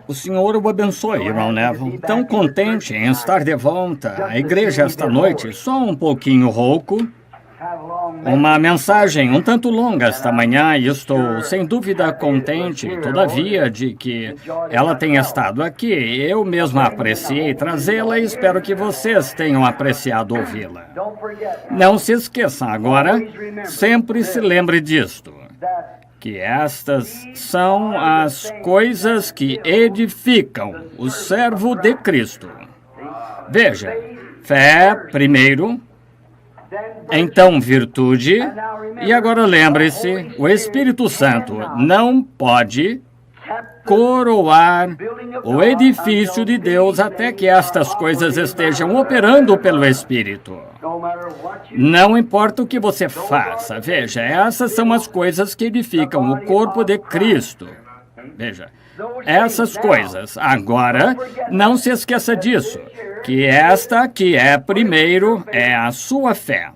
O Senhor o abençoe, irmão Neville. Tão contente em estar de volta à igreja esta noite, só um pouquinho rouco. Uma mensagem um tanto longa esta manhã e estou sem dúvida contente, todavia, de que ela tenha estado aqui. Eu mesma apreciei trazê-la e espero que vocês tenham apreciado ouvi-la. Não se esqueçam agora, sempre se lembre disto, que estas são as coisas que edificam o servo de Cristo. Veja, fé primeiro, então virtude, e agora lembre-se, o Espírito Santo não pode coroar o edifício de Deus até que estas coisas estejam operando pelo Espírito. Não importa o que você faça, veja, essas são as coisas que edificam o corpo de Cristo. Veja, essas coisas. Agora, não se esqueça disso, que esta que é primeiro é a sua fé.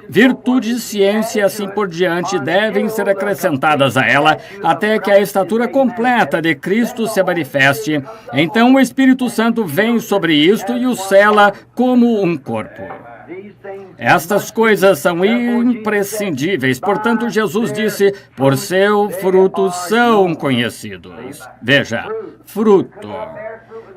Virtude, ciência e assim por diante devem ser acrescentadas a ela até que a estatura completa de Cristo se manifeste. Então o Espírito Santo vem sobre isto e o sela como um corpo. Estas coisas são imprescindíveis. Portanto, Jesus disse, por seu fruto são conhecidos. Veja, fruto.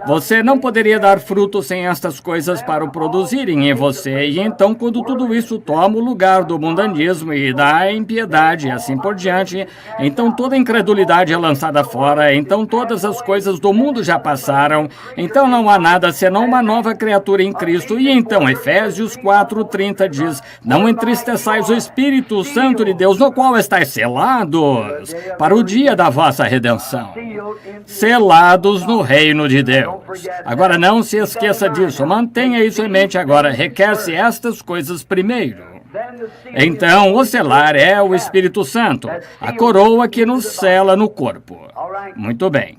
Você não poderia dar fruto sem estas coisas para o produzirem em você. E então, quando tudo isso toma o lugar do mundanismo e da impiedade e assim por diante, então toda incredulidade é lançada fora, então todas as coisas do mundo já passaram, então não há nada senão uma nova criatura em Cristo. E então, Efésios 4:30 diz, não entristeçais o Espírito Santo de Deus, no qual estáis selados para o dia da vossa redenção. Selados no reino de Deus. Agora, não se esqueça disso. Mantenha isso em mente agora. Requer-se estas coisas primeiro. Então, o selar é o Espírito Santo, a coroa que nos sela no corpo. Muito bem.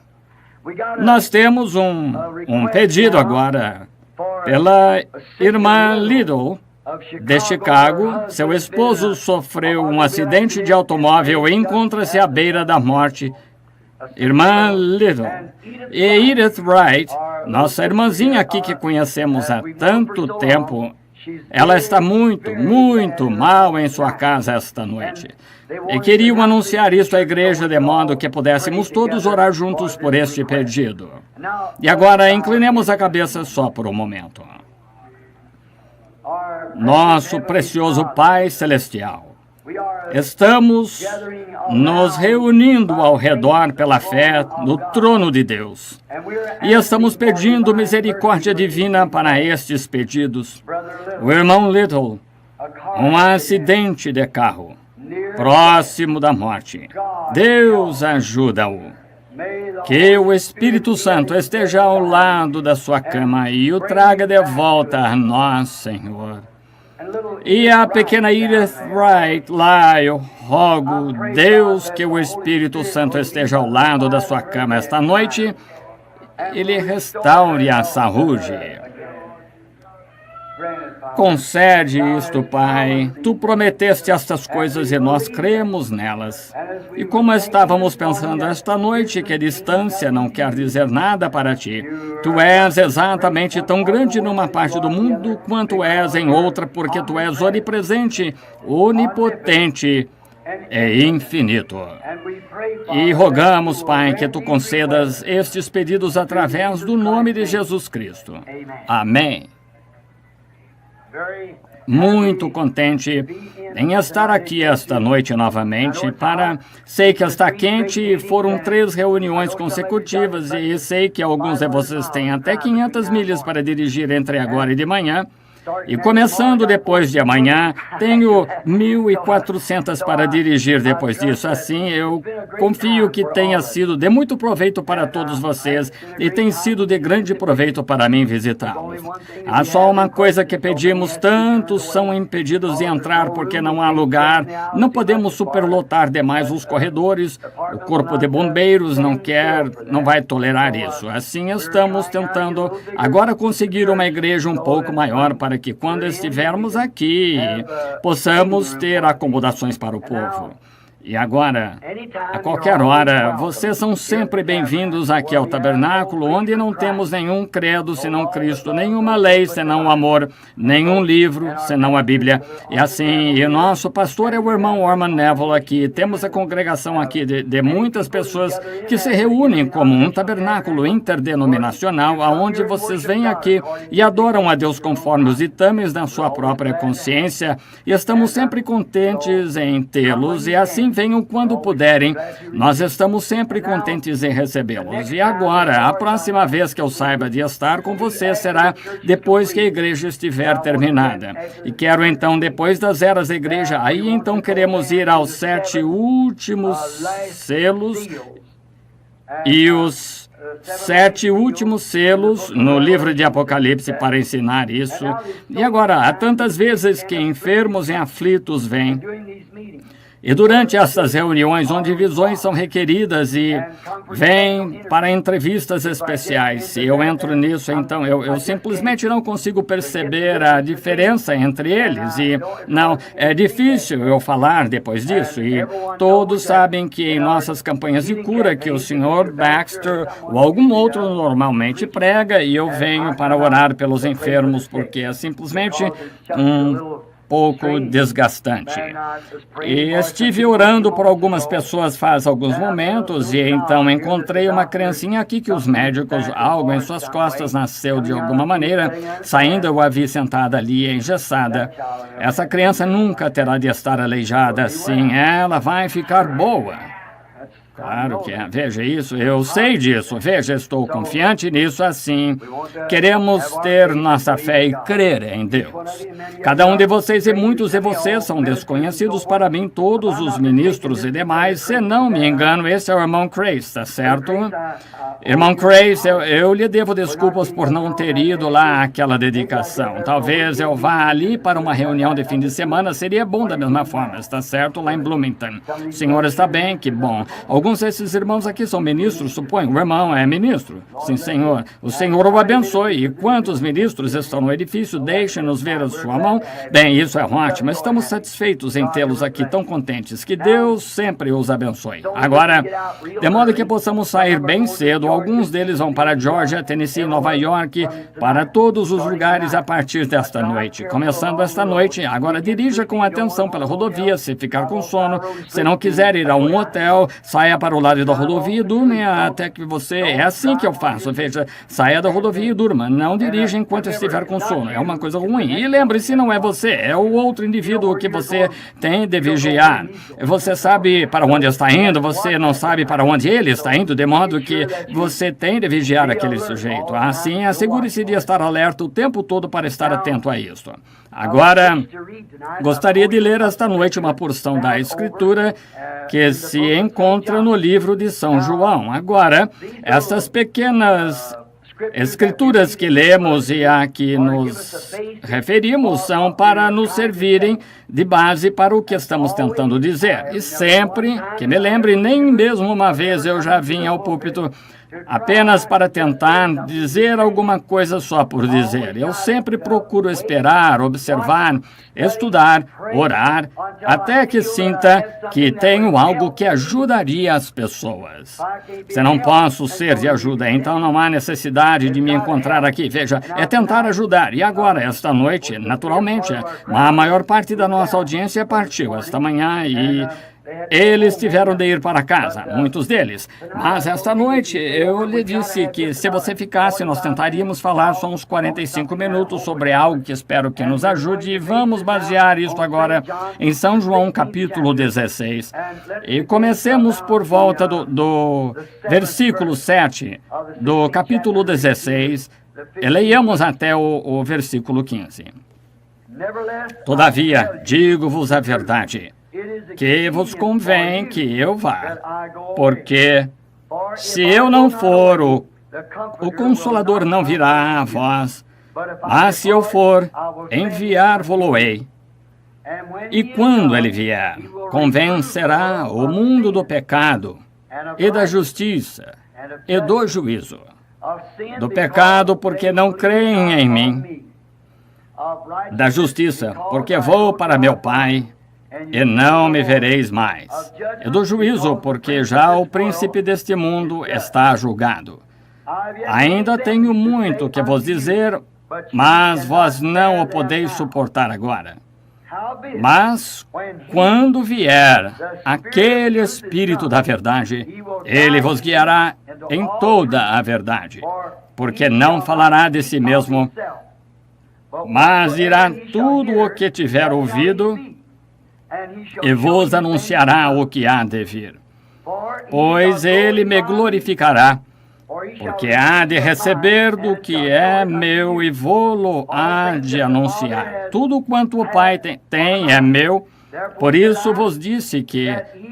Nós temos um pedido agora pela irmã Little, de Chicago. Seu esposo sofreu um acidente de automóvel e encontra-se à beira da morte. Irmã Little e Edith Wright, nossa irmãzinha aqui que conhecemos há tanto tempo, ela está muito mal em sua casa esta noite. E queriam anunciar isso à igreja de modo que pudéssemos todos orar juntos por este pedido. E agora, inclinemos a cabeça só por um momento. Nosso precioso Pai Celestial, estamos nos reunindo ao redor pela fé no trono de Deus. E estamos pedindo misericórdia divina para estes pedidos. O irmão Little, um acidente de carro, próximo da morte. Deus ajuda-o. Que o Espírito Santo esteja ao lado da sua cama e o traga de volta a nós, Senhor. E a pequena Edith Wright, lá eu rogo, Deus, que o Espírito Santo esteja ao lado da sua cama esta noite e lhe restaure a saúde. Concede isto, Pai. Tu prometeste estas coisas e nós cremos nelas. E como estávamos pensando esta noite, que a distância não quer dizer nada para ti. Tu és exatamente tão grande numa parte do mundo quanto és em outra, porque tu és onipresente, onipotente e infinito. E rogamos, Pai, que tu concedas estes pedidos através do nome de Jesus Cristo. Amém. Muito contente em estar aqui esta noite novamente sei que está quente e foram 3 reuniões consecutivas e sei que alguns de vocês têm até 500 milhas para dirigir entre agora e de manhã. E começando depois de amanhã, tenho 1.400 para dirigir depois disso. Assim, eu confio que tenha sido de muito proveito para todos vocês e tem sido de grande proveito para mim visitá-los. Há só uma coisa que pedimos, tantos são impedidos de entrar porque não há lugar. Não podemos superlotar demais os corredores. O corpo de bombeiros não vai tolerar isso. Assim, estamos tentando agora conseguir uma igreja um pouco maior para que quando estivermos aqui, possamos ter acomodações para o povo. E agora, a qualquer hora, vocês são sempre bem-vindos aqui ao tabernáculo, onde não temos nenhum credo senão Cristo, nenhuma lei senão o amor, nenhum livro senão a Bíblia. E assim, e o nosso pastor é o irmão Orman Neville aqui. Temos a congregação aqui de muitas pessoas que se reúnem como um tabernáculo interdenominacional, aonde vocês vêm aqui e adoram a Deus conforme os ditames da sua própria consciência. E estamos sempre contentes em tê-los, e assim venham quando puderem. Nós estamos sempre contentes em recebê-los. E agora, a próxima vez que eu saiba de estar com você será depois que a igreja estiver terminada. E quero então, depois das eras da igreja, aí então queremos ir aos 7 últimos selos e os 7 últimos selos no livro de Apocalipse para ensinar isso. E agora, há tantas vezes que enfermos e aflitos vêm. E durante essas reuniões, onde visões são requeridas e vêm para entrevistas especiais, se eu entro nisso, então eu simplesmente não consigo perceber a diferença entre eles. E não, é difícil eu falar depois disso. E todos sabem que em nossas campanhas de cura, que o Sr. Baxter ou algum outro normalmente prega, e eu venho para orar pelos enfermos, porque é simplesmente um pouco desgastante. E estive orando por algumas pessoas faz alguns momentos, e então encontrei uma criancinha aqui que os médicos, algo em suas costas nasceu de alguma maneira. Saindo, eu a vi sentada ali, engessada. Essa criança nunca terá de estar aleijada assim. Ela vai ficar boa. Claro que é. Veja isso, eu sei disso. Veja, estou confiante nisso assim. Queremos ter nossa fé e crer em Deus. Cada um de vocês e muitos de vocês são desconhecidos para mim, todos os ministros e demais. Se não me engano, esse é o irmão Crace, está certo? Irmão Crace, eu lhe devo desculpas por não ter ido lá àquela dedicação. Talvez eu vá ali para uma reunião de fim de semana, seria bom da mesma forma, está certo? Lá em Bloomington. O senhor está bem? Que bom. Alguns desses irmãos aqui são ministros, suponho. O irmão é ministro? Sim, senhor. O senhor o abençoe. E quantos ministros estão no edifício? Deixe-nos ver a sua mão. Bem, isso é ótimo. Estamos satisfeitos em tê-los aqui, tão contentes. Que Deus sempre os abençoe. Agora, de modo que possamos sair bem cedo, alguns deles vão para Georgia, Tennessee, Nova York, para todos os lugares a partir desta noite. Começando esta noite, agora dirija com atenção pela rodovia, se ficar com sono. Se não quiser ir a um hotel, saia para o lado da rodovia e durma até que você... É assim que eu faço. Veja, saia da rodovia e durma. Não dirija enquanto estiver com sono. É uma coisa ruim. E lembre-se, não é você, é o outro indivíduo que você tem de vigiar. Você sabe para onde está indo, você não sabe para onde ele está indo, de modo que você tem de vigiar aquele sujeito. Assim, assegure-se de estar alerta o tempo todo para estar atento a isso. Agora, gostaria de ler esta noite uma porção da Escritura que se encontra no livro de São João. Agora, essas pequenas escrituras que lemos e a que nos referimos são para nos servirem de base para o que estamos tentando dizer. E sempre que me lembre, nem mesmo uma vez eu já vim ao púlpito apenas para tentar dizer alguma coisa só por dizer. Eu sempre procuro esperar, observar, estudar, orar, até que sinta que tenho algo que ajudaria as pessoas. Se não posso ser de ajuda, então não há necessidade de me encontrar aqui. Veja, é tentar ajudar. E agora, esta noite, naturalmente, a maior parte da nossa audiência partiu esta manhã e eles tiveram de ir para casa, muitos deles. Mas esta noite eu lhe disse que se você ficasse, nós tentaríamos falar só uns 45 minutos sobre algo que espero que nos ajude. E vamos basear isto agora em São João, capítulo 16. E comecemos por volta do versículo 7 do capítulo 16. E leiamos até o versículo 15. Todavia, digo-vos a verdade, que vos convém que eu vá, porque se eu não for, o Consolador não virá a vós, mas se eu for, enviar-vos-ei. E quando ele vier, convencerá o mundo do pecado, e da justiça, e do juízo. Do pecado, porque não creem em mim. Da justiça, porque vou para meu Pai, e não me vereis mais. E do juízo, porque já o príncipe deste mundo está julgado. Ainda tenho muito que vos dizer, mas vós não o podeis suportar agora. Mas, quando vier aquele Espírito da verdade, ele vos guiará em toda a verdade, porque não falará de si mesmo, mas dirá tudo o que tiver ouvido e vos anunciará o que há de vir. Pois ele me glorificará, porque há de receber do que é meu e vô-lo há de anunciar. Tudo quanto o Pai tem é meu, por isso vos disse que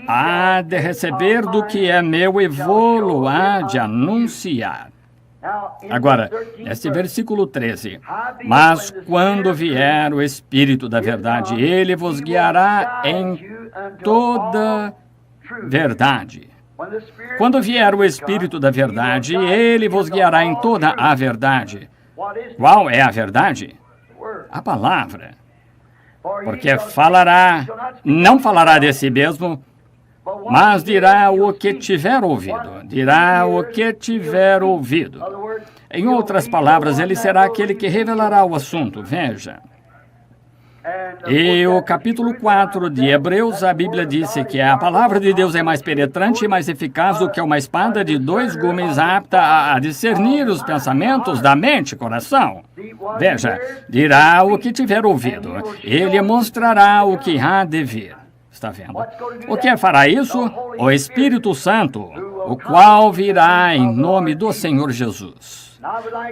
há de receber do que é meu e vô-lo há de anunciar. Agora, este versículo 13. Mas quando vier o Espírito da verdade, ele vos guiará em toda verdade. Quando vier o Espírito da verdade, ele vos guiará em toda a verdade. Qual é a verdade? A palavra. Porque não falará de si mesmo, mas dirá o que tiver ouvido. Dirá o que tiver ouvido. Em outras palavras, ele será aquele que revelará o assunto. Veja. E o capítulo 4 de Hebreus, a Bíblia disse que a palavra de Deus é mais penetrante e mais eficaz do que uma espada de 2 gumes, apta a discernir os pensamentos da mente e coração. Veja, dirá o que tiver ouvido. Ele mostrará o que há de vir. Está vendo? O que fará isso? O Espírito Santo, o qual virá em nome do Senhor Jesus.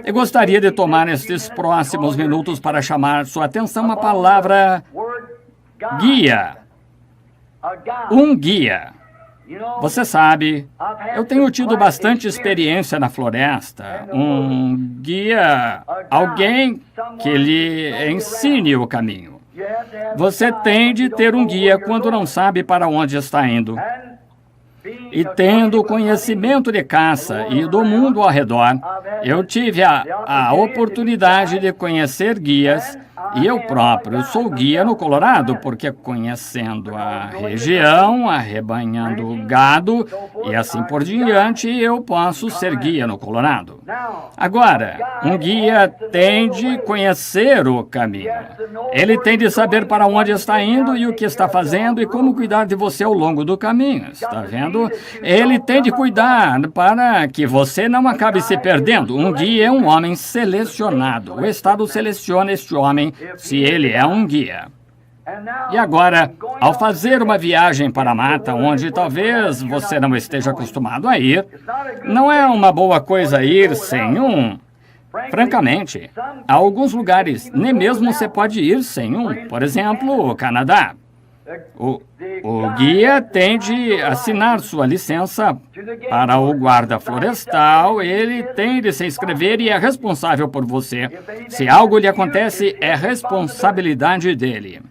Eu gostaria de tomar estes próximos minutos para chamar sua atenção à palavra guia. Um guia. Você sabe, eu tenho tido bastante experiência na floresta. Um guia, alguém que lhe ensine o caminho. Você tem de ter um guia quando não sabe para onde está indo. E tendo conhecimento de caça e do mundo ao redor, eu tive a oportunidade de conhecer guias, e eu próprio sou guia no Colorado, porque conhecendo a região, arrebanhando gado e assim por diante, eu posso ser guia no Colorado. Agora, um guia tem de conhecer o caminho. Ele tem de saber para onde está indo e o que está fazendo e como cuidar de você ao longo do caminho. Está vendo? Ele tem de cuidar para que você não acabe se perdendo. Um guia é um homem selecionado. O Estado seleciona este homem se ele é um guia. E agora, ao fazer uma viagem para a mata, onde talvez você não esteja acostumado a ir, não é uma boa coisa ir sem um. Francamente, há alguns lugares, nem mesmo você pode ir sem um. Por exemplo, o Canadá. O guia tem de assinar sua licença para o guarda florestal, ele tem de se inscrever e é responsável por você. Se algo lhe acontece, é responsabilidade dele.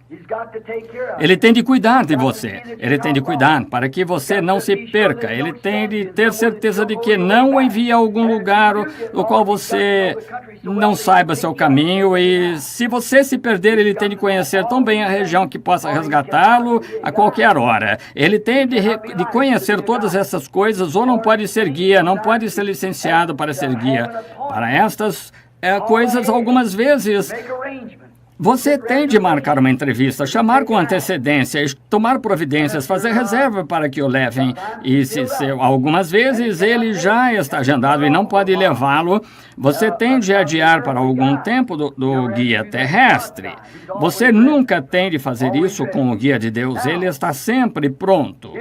Ele tem de cuidar de você. Ele tem de cuidar para que você não se perca. Ele tem de ter certeza de que não o envia a algum lugar no qual você não saiba seu caminho. E se você se perder, ele tem de conhecer tão bem a região que possa resgatá-lo a qualquer hora. Ele tem de conhecer todas essas coisas, ou não pode ser guia, não pode ser licenciado para ser guia. Para estas coisas, algumas vezes, você tem de marcar uma entrevista, chamar com antecedência, tomar providências, fazer reserva para que o levem. E algumas vezes ele já está agendado e não pode levá-lo, você tem de adiar para algum tempo do guia terrestre. Você nunca tem de fazer isso com o guia de Deus, ele está sempre pronto.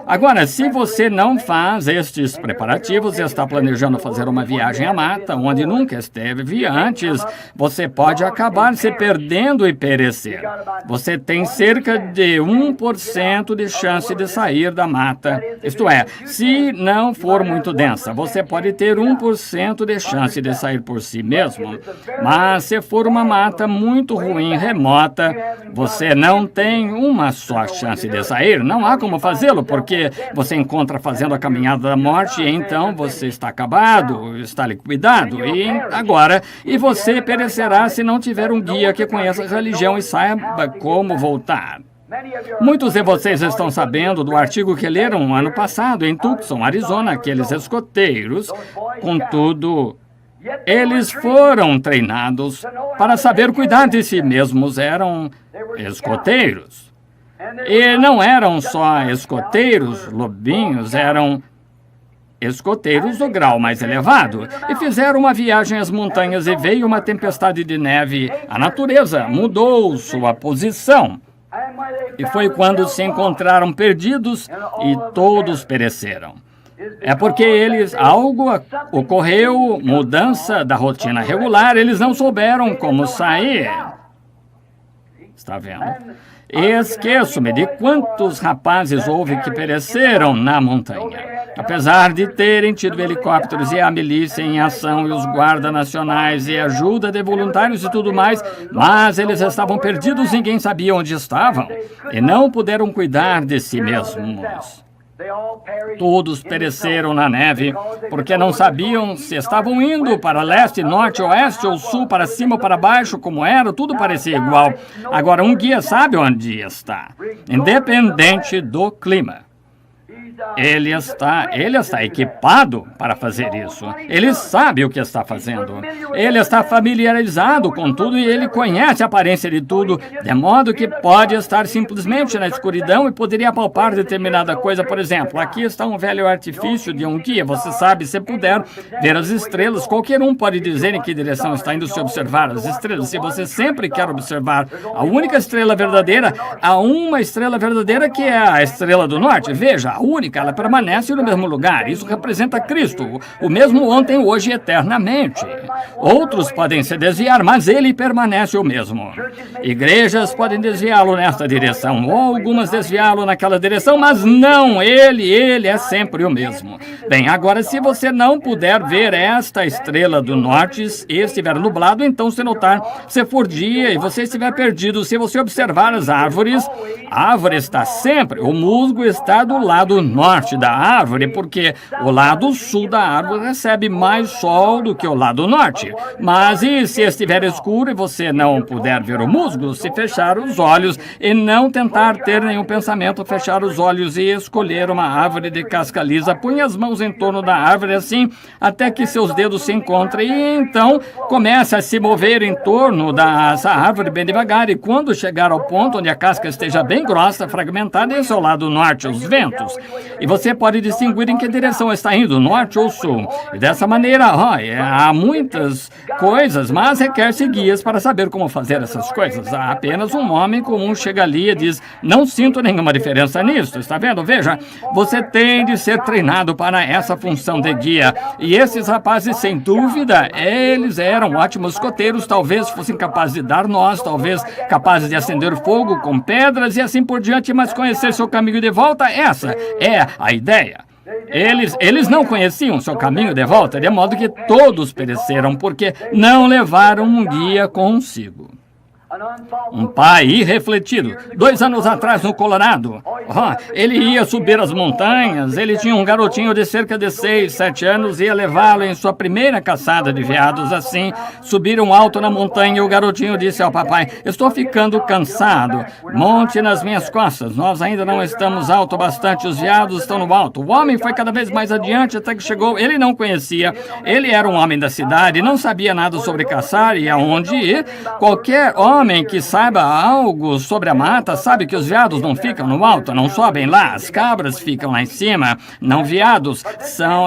Agora, se você não faz estes preparativos e está planejando fazer uma viagem à mata, onde nunca esteve antes, você pode acabar se perdendo e perecer. Você tem cerca de 1% de chance de sair da mata. Isto é, se não for muito densa, você pode ter 1% de chance de sair por si mesmo. Mas se for uma mata muito ruim, remota, você não tem uma só chance de sair. Não há como fazê-lo, porque você encontra fazendo a caminhada da morte e então você está acabado, está liquidado. E você perecerá se não tiver um guia que conheça a religião e saiba como voltar. Muitos de vocês estão sabendo do artigo que leram ano passado em Tucson, Arizona, aqueles escoteiros. Contudo, eles foram treinados para saber cuidar de si mesmos, eram escoteiros. E não eram só escoteiros, lobinhos, eram escoteiros do grau mais elevado. E fizeram uma viagem às montanhas e veio uma tempestade de neve. A natureza mudou sua posição. E foi quando se encontraram perdidos e todos pereceram. É porque algo ocorreu, mudança da rotina regular, eles não souberam como sair. Está vendo? Esqueço-me de quantos rapazes houve que pereceram na montanha. Apesar de terem tido helicópteros e a milícia em ação e os guardas nacionais e ajuda de voluntários e tudo mais, mas eles estavam perdidos, ninguém sabia onde estavam e não puderam cuidar de si mesmos. Todos pereceram na neve, porque não sabiam se estavam indo para leste, norte, oeste ou sul, para cima ou para baixo, como era, tudo parecia igual. Agora, um guia sabe onde está, independente do clima. Ele está equipado para fazer isso. Ele sabe o que está fazendo. Ele está familiarizado com tudo e ele conhece a aparência de tudo, de modo que pode estar simplesmente na escuridão e poderia palpar determinada coisa. Por exemplo, aqui está um velho artifício de um guia. Você sabe, se puder ver as estrelas, qualquer um pode dizer em que direção está indo se observar as estrelas. Se você sempre quer observar a única estrela verdadeira, há uma estrela verdadeira que é a estrela do norte. Veja, a única. Ela permanece no mesmo lugar. Isso representa Cristo, o mesmo ontem, hoje e eternamente. Outros podem se desviar, mas ele permanece o mesmo. Igrejas podem desviá-lo nesta direção, ou algumas desviá-lo naquela direção, mas não, ele é sempre o mesmo. Bem, agora, se você não puder ver esta estrela do norte e estiver nublado, então se notar, se for dia e você estiver perdido, se você observar as árvores, a árvore está sempre, o musgo está do lado norte da árvore, porque o lado sul da árvore recebe mais sol do que o lado norte. Mas e se estiver escuro e você não puder ver o musgo, se fechar os olhos e não tentar ter nenhum pensamento, fechar os olhos e escolher uma árvore de casca lisa, põe as mãos em torno da árvore assim, até que seus dedos se encontrem e então comece a se mover em torno dessa árvore bem devagar e quando chegar ao ponto onde a casca esteja bem grossa, fragmentada, esse é o lado norte, os ventos. E você pode distinguir em que direção está indo, norte ou sul. E dessa maneira, há muitas coisas, mas requer-se guias para saber como fazer essas coisas. Há apenas um homem comum chega ali e diz, não sinto nenhuma diferença nisso, está vendo? Veja, você tem de ser treinado para essa função de guia. E esses rapazes, sem dúvida, eles eram ótimos escoteiros, talvez fossem capazes de dar nós, talvez capazes de acender fogo com pedras e assim por diante, mas conhecer seu caminho de volta, essa é a ideia. Eles não conheciam seu caminho de volta, de modo que todos pereceram, porque não levaram um guia consigo. Um pai irrefletido. 2 anos atrás, no Colorado, ele ia subir as montanhas. Ele tinha um garotinho de cerca de 6, 7 anos, ia levá-lo em sua primeira caçada de veados. Assim, subiram alto na montanha e o garotinho disse ao papai, estou ficando cansado, monte nas minhas costas. Nós ainda não estamos alto bastante, os veados estão no alto. O homem foi cada vez mais adiante até que chegou. Ele não conhecia, ele era um homem da cidade, não sabia nada sobre caçar e aonde ir. Qualquer homem que saiba algo sobre a mata sabe que os veados não ficam no alto, não sobem lá, as cabras ficam lá em cima, não veados,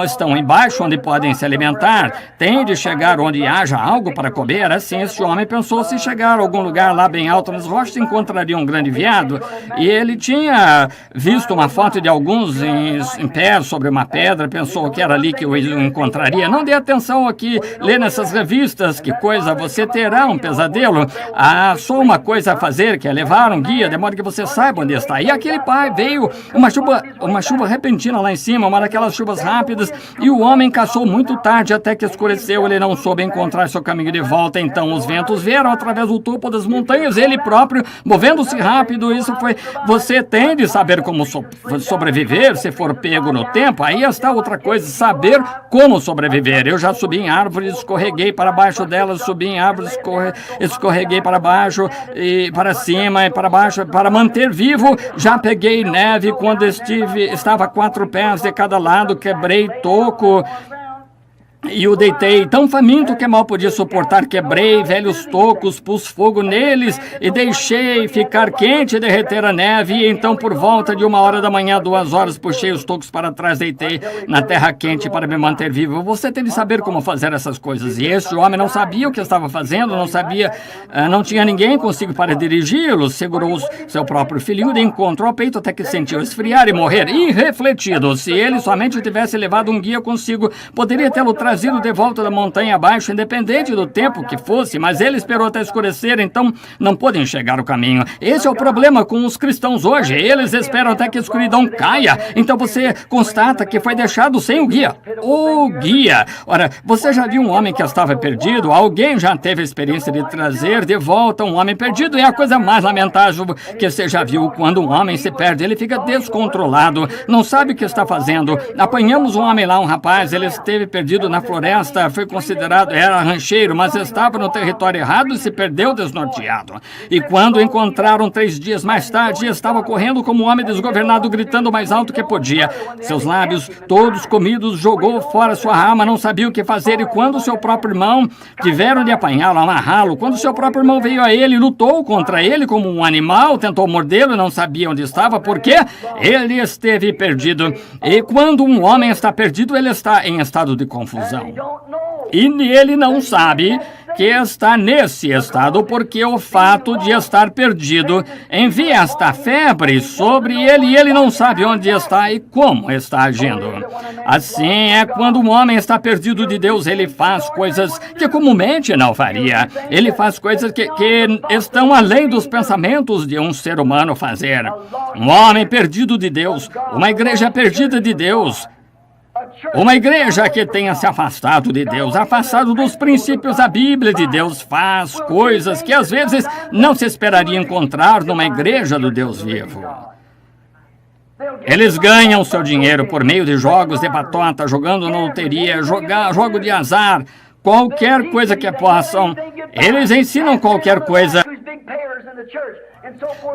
estão embaixo onde podem se alimentar, tem de chegar onde haja algo para comer. Assim, este homem pensou, se chegar a algum lugar lá bem alto nas rochas, encontraria um grande veado, e ele tinha visto uma foto de alguns em pé sobre uma pedra, pensou que era ali que o encontraria. Não dê atenção aqui, lê nessas revistas, que coisa, você terá um pesadelo. Há só uma coisa a fazer, que é levar um guia, de modo que você saiba onde está. E aquele pai veio, uma chuva repentina lá em cima, uma daquelas chuvas rápidas, e o homem caçou muito tarde, até que escureceu, ele não soube encontrar seu caminho de volta. Então os ventos vieram através do topo das montanhas, ele próprio, movendo-se rápido. Isso foi, você tem de saber como sobreviver, se for pego no tempo. Aí está outra coisa, saber como sobreviver. Eu já subi em árvores, escorreguei para baixo delas, subi em árvores, escorreguei para baixo baixo, e para cima e para baixo, para manter vivo. Já peguei neve quando estava a 4 pés de cada lado, quebrei toco e o deitei tão faminto que mal podia suportar. Quebrei velhos tocos, pus fogo neles e deixei ficar quente e derreter a neve. E então, por volta de 1h da manhã, 2 horas, puxei os tocos para trás, deitei na terra quente para me manter vivo. Você tem de saber como fazer essas coisas. E este homem não sabia o que estava fazendo, não sabia, não tinha ninguém consigo para dirigi-lo. Segurou seu próprio filhinho de encontro ao peito até que sentiu esfriar e morrer. Irrefletido, se ele somente tivesse levado um guia consigo, poderia tê-lo trazido de volta da montanha abaixo, independente do tempo que fosse, mas ele esperou até escurecer, então não pôde enxergar o caminho. Esse é o problema com os cristãos hoje. Eles esperam até que a escuridão caia, então você constata que foi deixado sem o guia. O guia! Ora, você já viu um homem que estava perdido? Alguém já teve a experiência de trazer de volta um homem perdido? É a coisa mais lamentável que você já viu. Quando um homem se perde, ele fica descontrolado, não sabe o que está fazendo. Apanhamos um homem lá, um rapaz, ele esteve perdido na floresta, foi considerado, era rancheiro, mas estava no território errado e se perdeu desnorteado. E quando o encontraram 3 dias mais tarde, estava correndo como um homem desgovernado, gritando o mais alto que podia. Seus lábios todos comidos, jogou fora sua arma, não sabia o que fazer. E quando seu próprio irmão tiveram de apanhá-lo, amarrá-lo, quando seu próprio irmão veio a ele, lutou contra ele como um animal, tentou mordê-lo e não sabia onde estava, porque ele esteve perdido. E quando um homem está perdido, ele está em estado de confusão. E ele não sabe que está nesse estado, porque o fato de estar perdido envia esta febre sobre ele e ele não sabe onde está e como está agindo. Assim é quando um homem está perdido de Deus, ele faz coisas que comumente não faria. Ele faz coisas que estão além dos pensamentos de um ser humano fazer. Um homem perdido de Deus, uma igreja perdida de Deus, uma igreja que tenha se afastado de Deus, afastado dos princípios da Bíblia de Deus, faz coisas que às vezes não se esperaria encontrar numa igreja do Deus vivo. Eles ganham seu dinheiro por meio de jogos de batota, jogando na loteria, jogo de azar, qualquer coisa que possam. Eles ensinam qualquer coisa.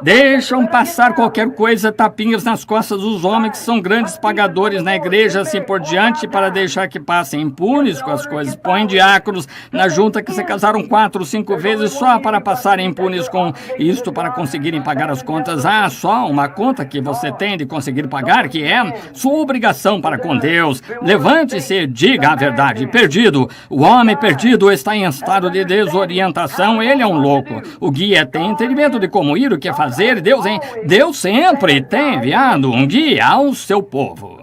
Deixam passar qualquer coisa, tapinhas nas costas dos homens que são grandes pagadores na igreja, assim por diante, para deixar que passem impunes com as coisas. Põem diáconos na junta que se casaram 4 ou 5 vezes só para passarem impunes com isto, para conseguirem pagar as contas. Ah, só uma conta que você tem de conseguir pagar, que é sua obrigação para com Deus. Levante-se e diga a verdade. Perdido. O homem perdido está em estado de desorientação. Ele é um louco. O guia tem entendimento de como ir, o que fazer. Deus sempre tem enviado um guia ao seu povo.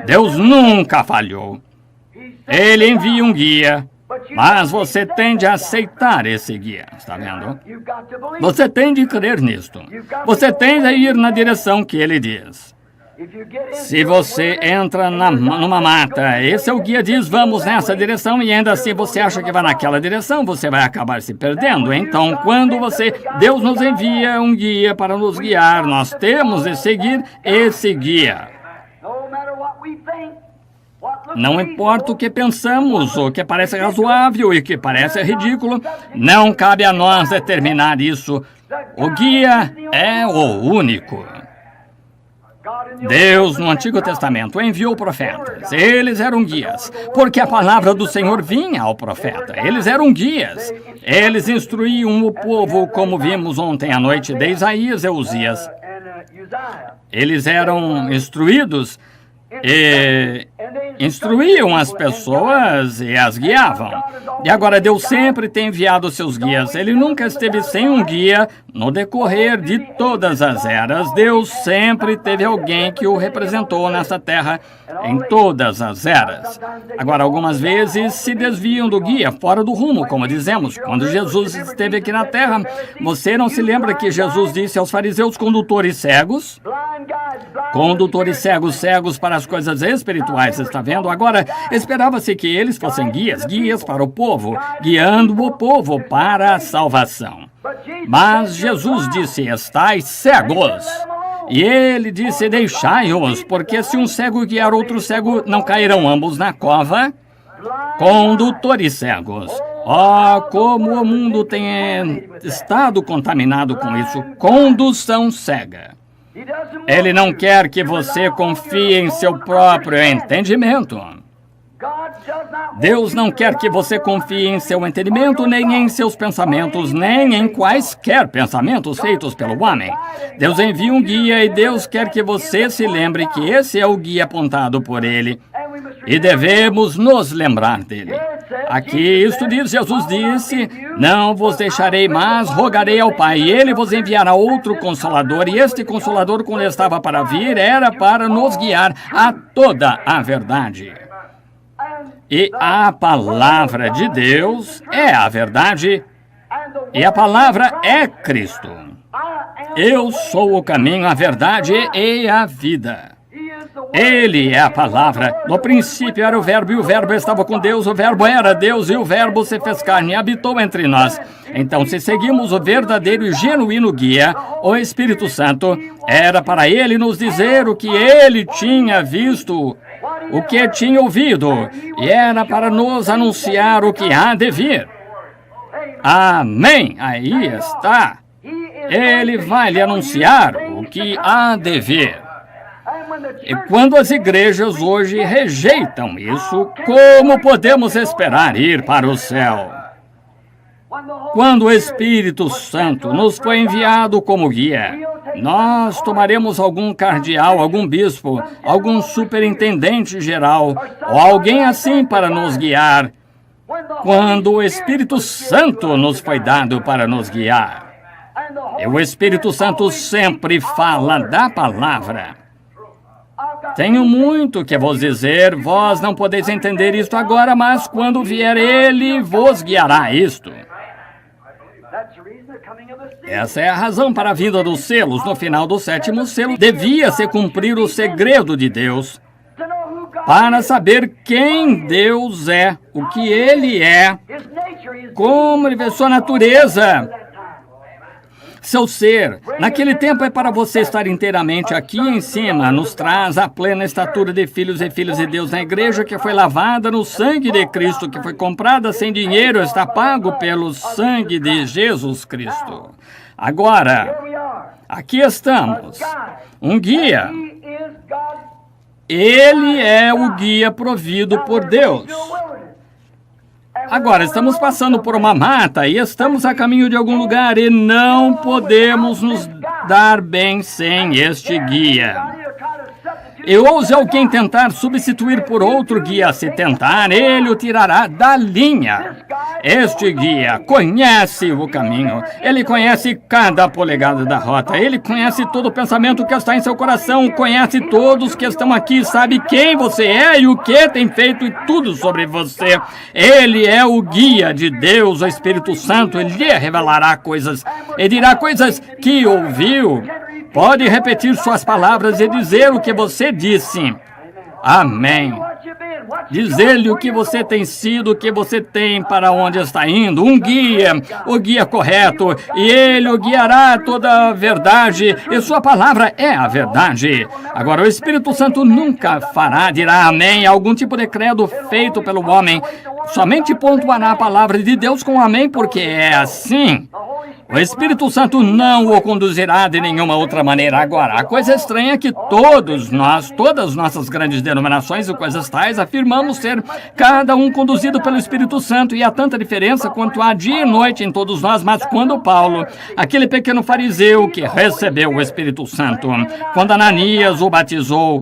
Deus nunca falhou. Ele envia um guia, mas você tem de aceitar esse guia, está vendo? Você tem de crer nisto. Você tem de ir na direção que ele diz. Se você entra numa mata, esse é o guia diz, vamos nessa direção, e ainda assim você acha que vai naquela direção, você vai acabar se perdendo. Então, quando Deus nos envia um guia para nos guiar, nós temos de seguir esse guia. Não importa o que pensamos, o que parece razoável e o que parece ridículo, não cabe a nós determinar isso. O guia é o único. Deus, no Antigo Testamento, enviou profetas. Eles eram guias, porque a palavra do Senhor vinha ao profeta. Eles eram guias. Eles instruíam o povo, como vimos ontem à noite, de Isaías e Uzias. Eles eram instruídos e instruíam as pessoas e as guiavam. E agora Deus sempre tem enviado seus guias. Ele nunca esteve sem um guia no decorrer de todas as eras. Deus sempre teve alguém que o representou nessa terra em todas as eras. Agora, algumas vezes se desviam do guia, fora do rumo, como dizemos. Quando Jesus esteve aqui na terra, você não se lembra que Jesus disse aos fariseus, condutores cegos para as coisas espirituais, está vendo? Agora, esperava-se que eles fossem guias para o povo, guiando o povo para a salvação. Mas Jesus disse, estais cegos. E ele disse, deixai-os, porque se um cego guiar outro cego, não cairão ambos na cova? Condutores cegos. Oh, como o mundo tem estado contaminado com isso. Condução cega. Ele não quer que você confie em seu próprio entendimento. Deus não quer que você confie em seu entendimento, nem em seus pensamentos, nem em quaisquer pensamentos feitos pelo homem. Deus envia um guia e Deus quer que você se lembre que esse é o guia apontado por Ele. E devemos nos lembrar dele. Aqui isto diz, Jesus disse, não vos deixarei, mas rogarei ao Pai, e Ele vos enviará outro Consolador, e este Consolador, quando estava para vir, era para nos guiar a toda a verdade. E a palavra de Deus é a verdade, e a palavra é Cristo. Eu sou o caminho, a verdade e a vida. Ele é a palavra. No princípio era o Verbo, e o Verbo estava com Deus, o Verbo era Deus, e o Verbo se fez carne e habitou entre nós. Então, se seguimos o verdadeiro e genuíno guia, o Espírito Santo, era para ele nos dizer o que ele tinha visto, o que tinha ouvido, e era para nos anunciar o que há de vir. Amém. Aí está. Ele vai lhe anunciar o que há de vir. E quando as igrejas hoje rejeitam isso, como podemos esperar ir para o céu? Quando o Espírito Santo nos foi enviado como guia, nós tomaremos algum cardeal, algum bispo, algum superintendente geral, ou alguém assim para nos guiar. Quando o Espírito Santo nos foi dado para nos guiar. E o Espírito Santo sempre fala da palavra. Tenho muito que vos dizer, vós não podeis entender isto agora, mas quando vier ele vos guiará isto. Essa é a razão para a vinda dos selos. No final do 7º selo, devia se cumprir o segredo de Deus, para saber quem Deus é, o que Ele é, como Ele vê sua natureza, seu ser. Naquele tempo é para você estar inteiramente aqui em cima, nos traz a plena estatura de filhos e filhas de Deus na igreja, que foi lavada no sangue de Cristo, que foi comprada sem dinheiro, está pago pelo sangue de Jesus Cristo. Agora, aqui estamos, um guia. Ele é o guia provido por Deus. Agora, estamos passando por uma mata e estamos a caminho de algum lugar e não podemos nos dar bem sem este guia. E ouse alguém tentar substituir por outro guia. Se tentar, ele o tirará da linha. Este guia conhece o caminho. Ele conhece cada polegada da rota. Ele conhece todo o pensamento que está em seu coração. Conhece todos que estão aqui. Sabe quem você é e o que tem feito e tudo sobre você. Ele é o guia de Deus, o Espírito Santo. Ele lhe revelará coisas. Ele dirá coisas que ouviu. Pode repetir suas palavras e dizer o que você disse. Amém. Dizer-lhe o que você tem sido, o que você tem, para onde está indo. Um guia, o guia correto. E ele o guiará a toda a verdade. E sua palavra é a verdade. Agora, o Espírito Santo nunca fará, dirá amém, algum tipo de credo feito pelo homem. Somente pontuará a palavra de Deus com amém, porque é assim. O Espírito Santo não o conduzirá de nenhuma outra maneira. Agora, a coisa estranha é que todos nós, todas as nossas grandes denominações e coisas tais, afirmamos ser cada um conduzido pelo Espírito Santo, e há tanta diferença quanto há dia e noite em todos nós. Mas quando Paulo, aquele pequeno fariseu que recebeu o Espírito Santo, quando Ananias o batizou,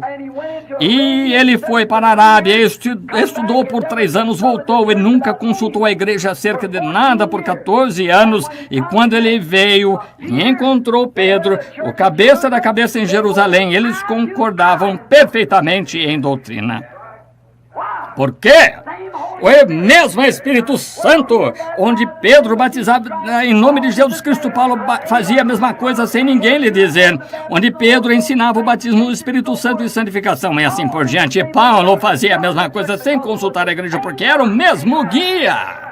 e ele foi para a Arábia, estudou por 3 anos, voltou e nunca consultou a igreja acerca de nada por 14 anos, e quando ele veio e encontrou Pedro, o cabeça da cabeça em Jerusalém, eles concordavam perfeitamente em doutrina. Por quê? O mesmo Espírito Santo, onde Pedro batizava em nome de Jesus Cristo, Paulo fazia a mesma coisa sem ninguém lhe dizer. Onde Pedro ensinava o batismo no Espírito Santo e santificação e assim por diante. Paulo fazia a mesma coisa sem consultar a igreja, porque era o mesmo guia.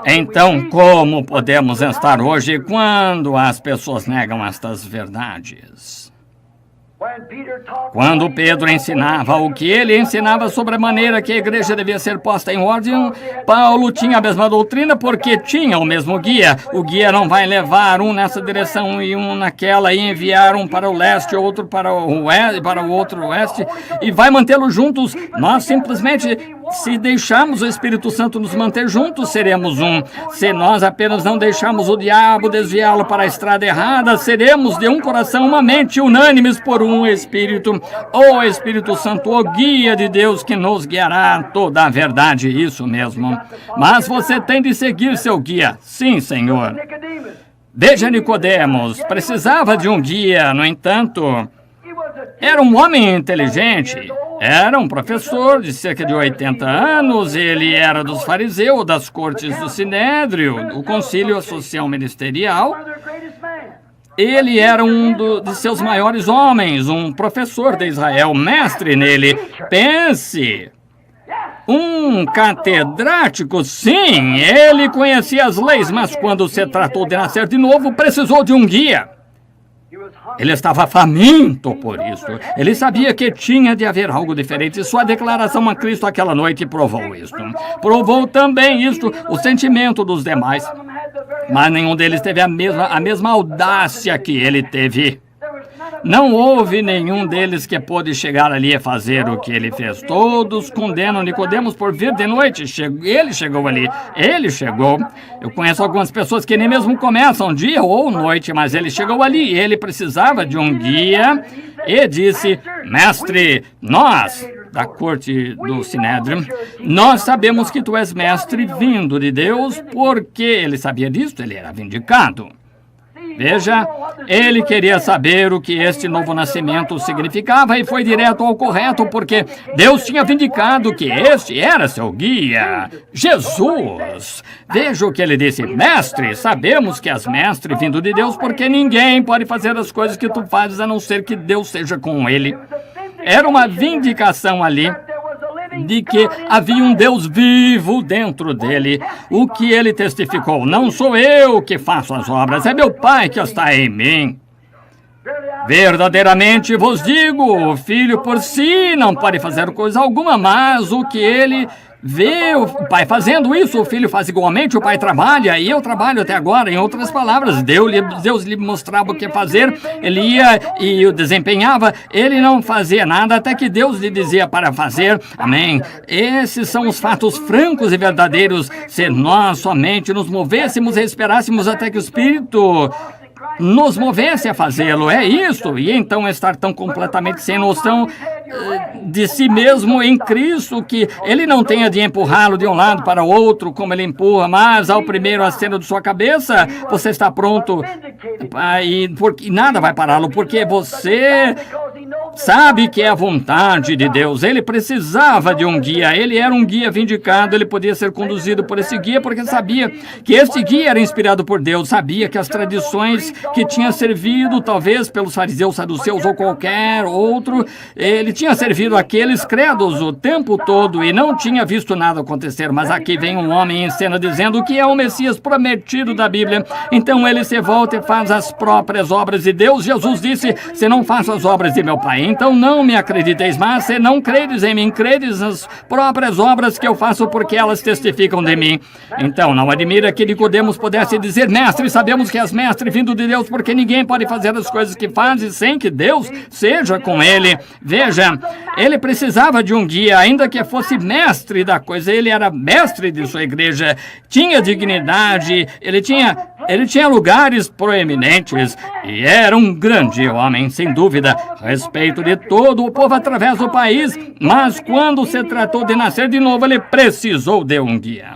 Então, como podemos estar hoje quando as pessoas negam estas verdades? Quando Pedro ensinava o que ele ensinava sobre a maneira que a igreja devia ser posta em ordem, Paulo tinha a mesma doutrina porque tinha o mesmo guia. O guia não vai levar um nessa direção e um naquela e enviar um para o leste, outro para o oeste, para o outro oeste e vai mantê-los juntos. Nós simplesmente, se deixarmos o Espírito Santo nos manter juntos, seremos um. Se nós apenas não deixarmos o diabo desviá-lo para a estrada errada, seremos de um coração, uma mente, unânimes por um Espírito. O Espírito Santo, o guia de Deus que nos guiará a toda a verdade, isso mesmo. Mas você tem de seguir seu guia. Sim, Senhor. Veja Nicodemos, precisava de um guia, no entanto, era um homem inteligente. Era um professor de cerca de 80 anos, ele era dos fariseus, das cortes do Sinédrio, do concílio social ministerial. Ele era de seus maiores homens, um professor de Israel, mestre nele. Pense, um catedrático, sim, ele conhecia as leis, mas quando se tratou de nascer de novo, precisou de um guia. Ele estava faminto por isso. Ele sabia que tinha de haver algo diferente. Sua declaração a Cristo aquela noite provou isto. Provou também isto, o sentimento dos demais. Mas nenhum deles teve a mesma audácia que ele teve. Não houve nenhum deles que pôde chegar ali a fazer o que ele fez. Todos condenam Nicodemos por vir de noite. Ele chegou ali. Ele chegou. Eu conheço algumas pessoas que nem mesmo começam dia ou noite, mas ele chegou ali. Ele precisava de um guia e disse: Mestre, nós, da corte do Sinédrio, nós sabemos que tu és mestre vindo de Deus, porque ele sabia disso, ele era vindicado. Veja, ele queria saber o que este novo nascimento significava e foi direto ao correto, porque Deus tinha vindicado que este era seu guia, Jesus. Veja o que ele disse: Mestre, sabemos que és mestre vindo de Deus, porque ninguém pode fazer as coisas que tu fazes a não ser que Deus seja com ele. Era uma vindicação ali de que havia um Deus vivo dentro dele. O que ele testificou: não sou eu que faço as obras, é meu Pai que está em mim. Verdadeiramente vos digo, o filho por si não pode fazer coisa alguma, mas o que ele vê o Pai fazendo isso, o filho faz igualmente. O Pai trabalha e eu trabalho até agora. Em outras palavras, Deus lhe mostrava o que fazer, ele ia e o desempenhava. Ele não fazia nada até que Deus lhe dizia para fazer. Amém. Esses são os fatos francos e verdadeiros. Se nós somente nos movêssemos e esperássemos até que o Espírito nos movesse a fazê-lo, é isto. E então estar tão completamente sem noção de si mesmo em Cristo, que ele não tenha de empurrá-lo de um lado para o outro como ele empurra, mas ao primeiro aceno de sua cabeça, você está pronto e nada vai pará-lo, porque você sabe que é a vontade de Deus. Ele precisava de um guia, ele era um guia vindicado, ele podia ser conduzido por esse guia, porque sabia que esse guia era inspirado por Deus, sabia que as tradições que tinha servido, talvez pelos fariseus, saduceus ou qualquer outro, ele tinha servido aqueles credos o tempo todo e não tinha visto nada acontecer. Mas aqui vem um homem em cena dizendo que é o Messias prometido da Bíblia. Então ele se volta e faz as próprias obras de Deus. Jesus disse: se não faço as obras de meu Pai, então não me acrediteis, mas se não credes em mim, credes nas próprias obras que eu faço, porque elas testificam de mim. Então não admira que Nicodemos pudesse dizer: Mestre, sabemos que és mestre vindo de Deus, porque ninguém pode fazer as coisas que fazes sem que Deus seja com ele. Veja, ele precisava de um guia, ainda que fosse mestre da coisa. Ele era mestre de sua igreja, tinha dignidade, ele tinha lugares proeminentes e era um grande homem, sem dúvida, a respeito de todo o povo através do país. Mas quando se tratou de nascer de novo, ele precisou de um guia.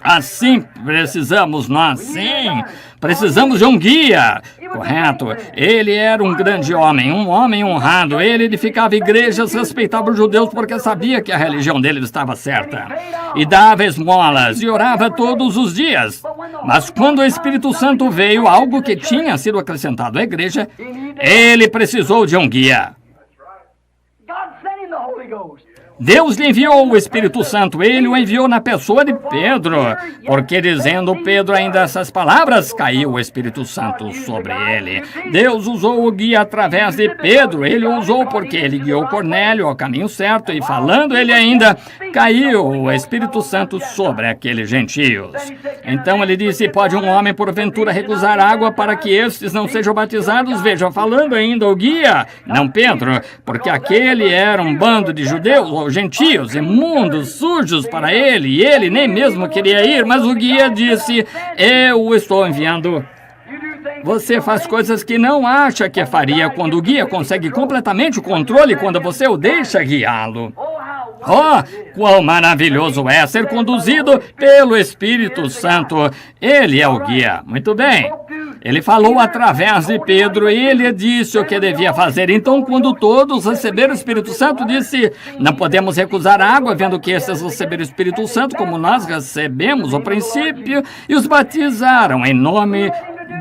Assim precisamos nós, sim. Precisamos de um guia, correto? Ele era um grande homem, um homem honrado. Ele edificava igrejas, respeitava os judeus porque sabia que a religião dele estava certa. E dava esmolas e orava todos os dias. Mas quando o Espírito Santo veio, algo que tinha sido acrescentado à igreja, ele precisou de um guia. Deus lhe enviou o Espírito Santo, ele o enviou na pessoa de Pedro, porque dizendo Pedro ainda essas palavras, caiu o Espírito Santo sobre ele. Deus usou o guia através de Pedro, ele o usou porque ele guiou Cornélio ao caminho certo e falando ele ainda, caiu o Espírito Santo sobre aqueles gentios. Então ele disse, pode um homem porventura recusar água para que estes não sejam batizados? Veja, falando ainda o guia, não Pedro, porque aquele era um bando de judeus, gentios, imundos, sujos para ele, e ele nem mesmo queria ir, mas o guia disse, eu o estou enviando. Você faz coisas que não acha que faria quando o guia consegue completamente o controle quando você o deixa guiá-lo. Oh, quão maravilhoso é ser conduzido pelo Espírito Santo. Ele é o guia. Muito bem. Ele falou através de Pedro e ele disse o que devia fazer. Então, quando todos receberam o Espírito Santo, disse, não podemos recusar a água, vendo que estes receberam o Espírito Santo, como nós recebemos o princípio, e os batizaram em nome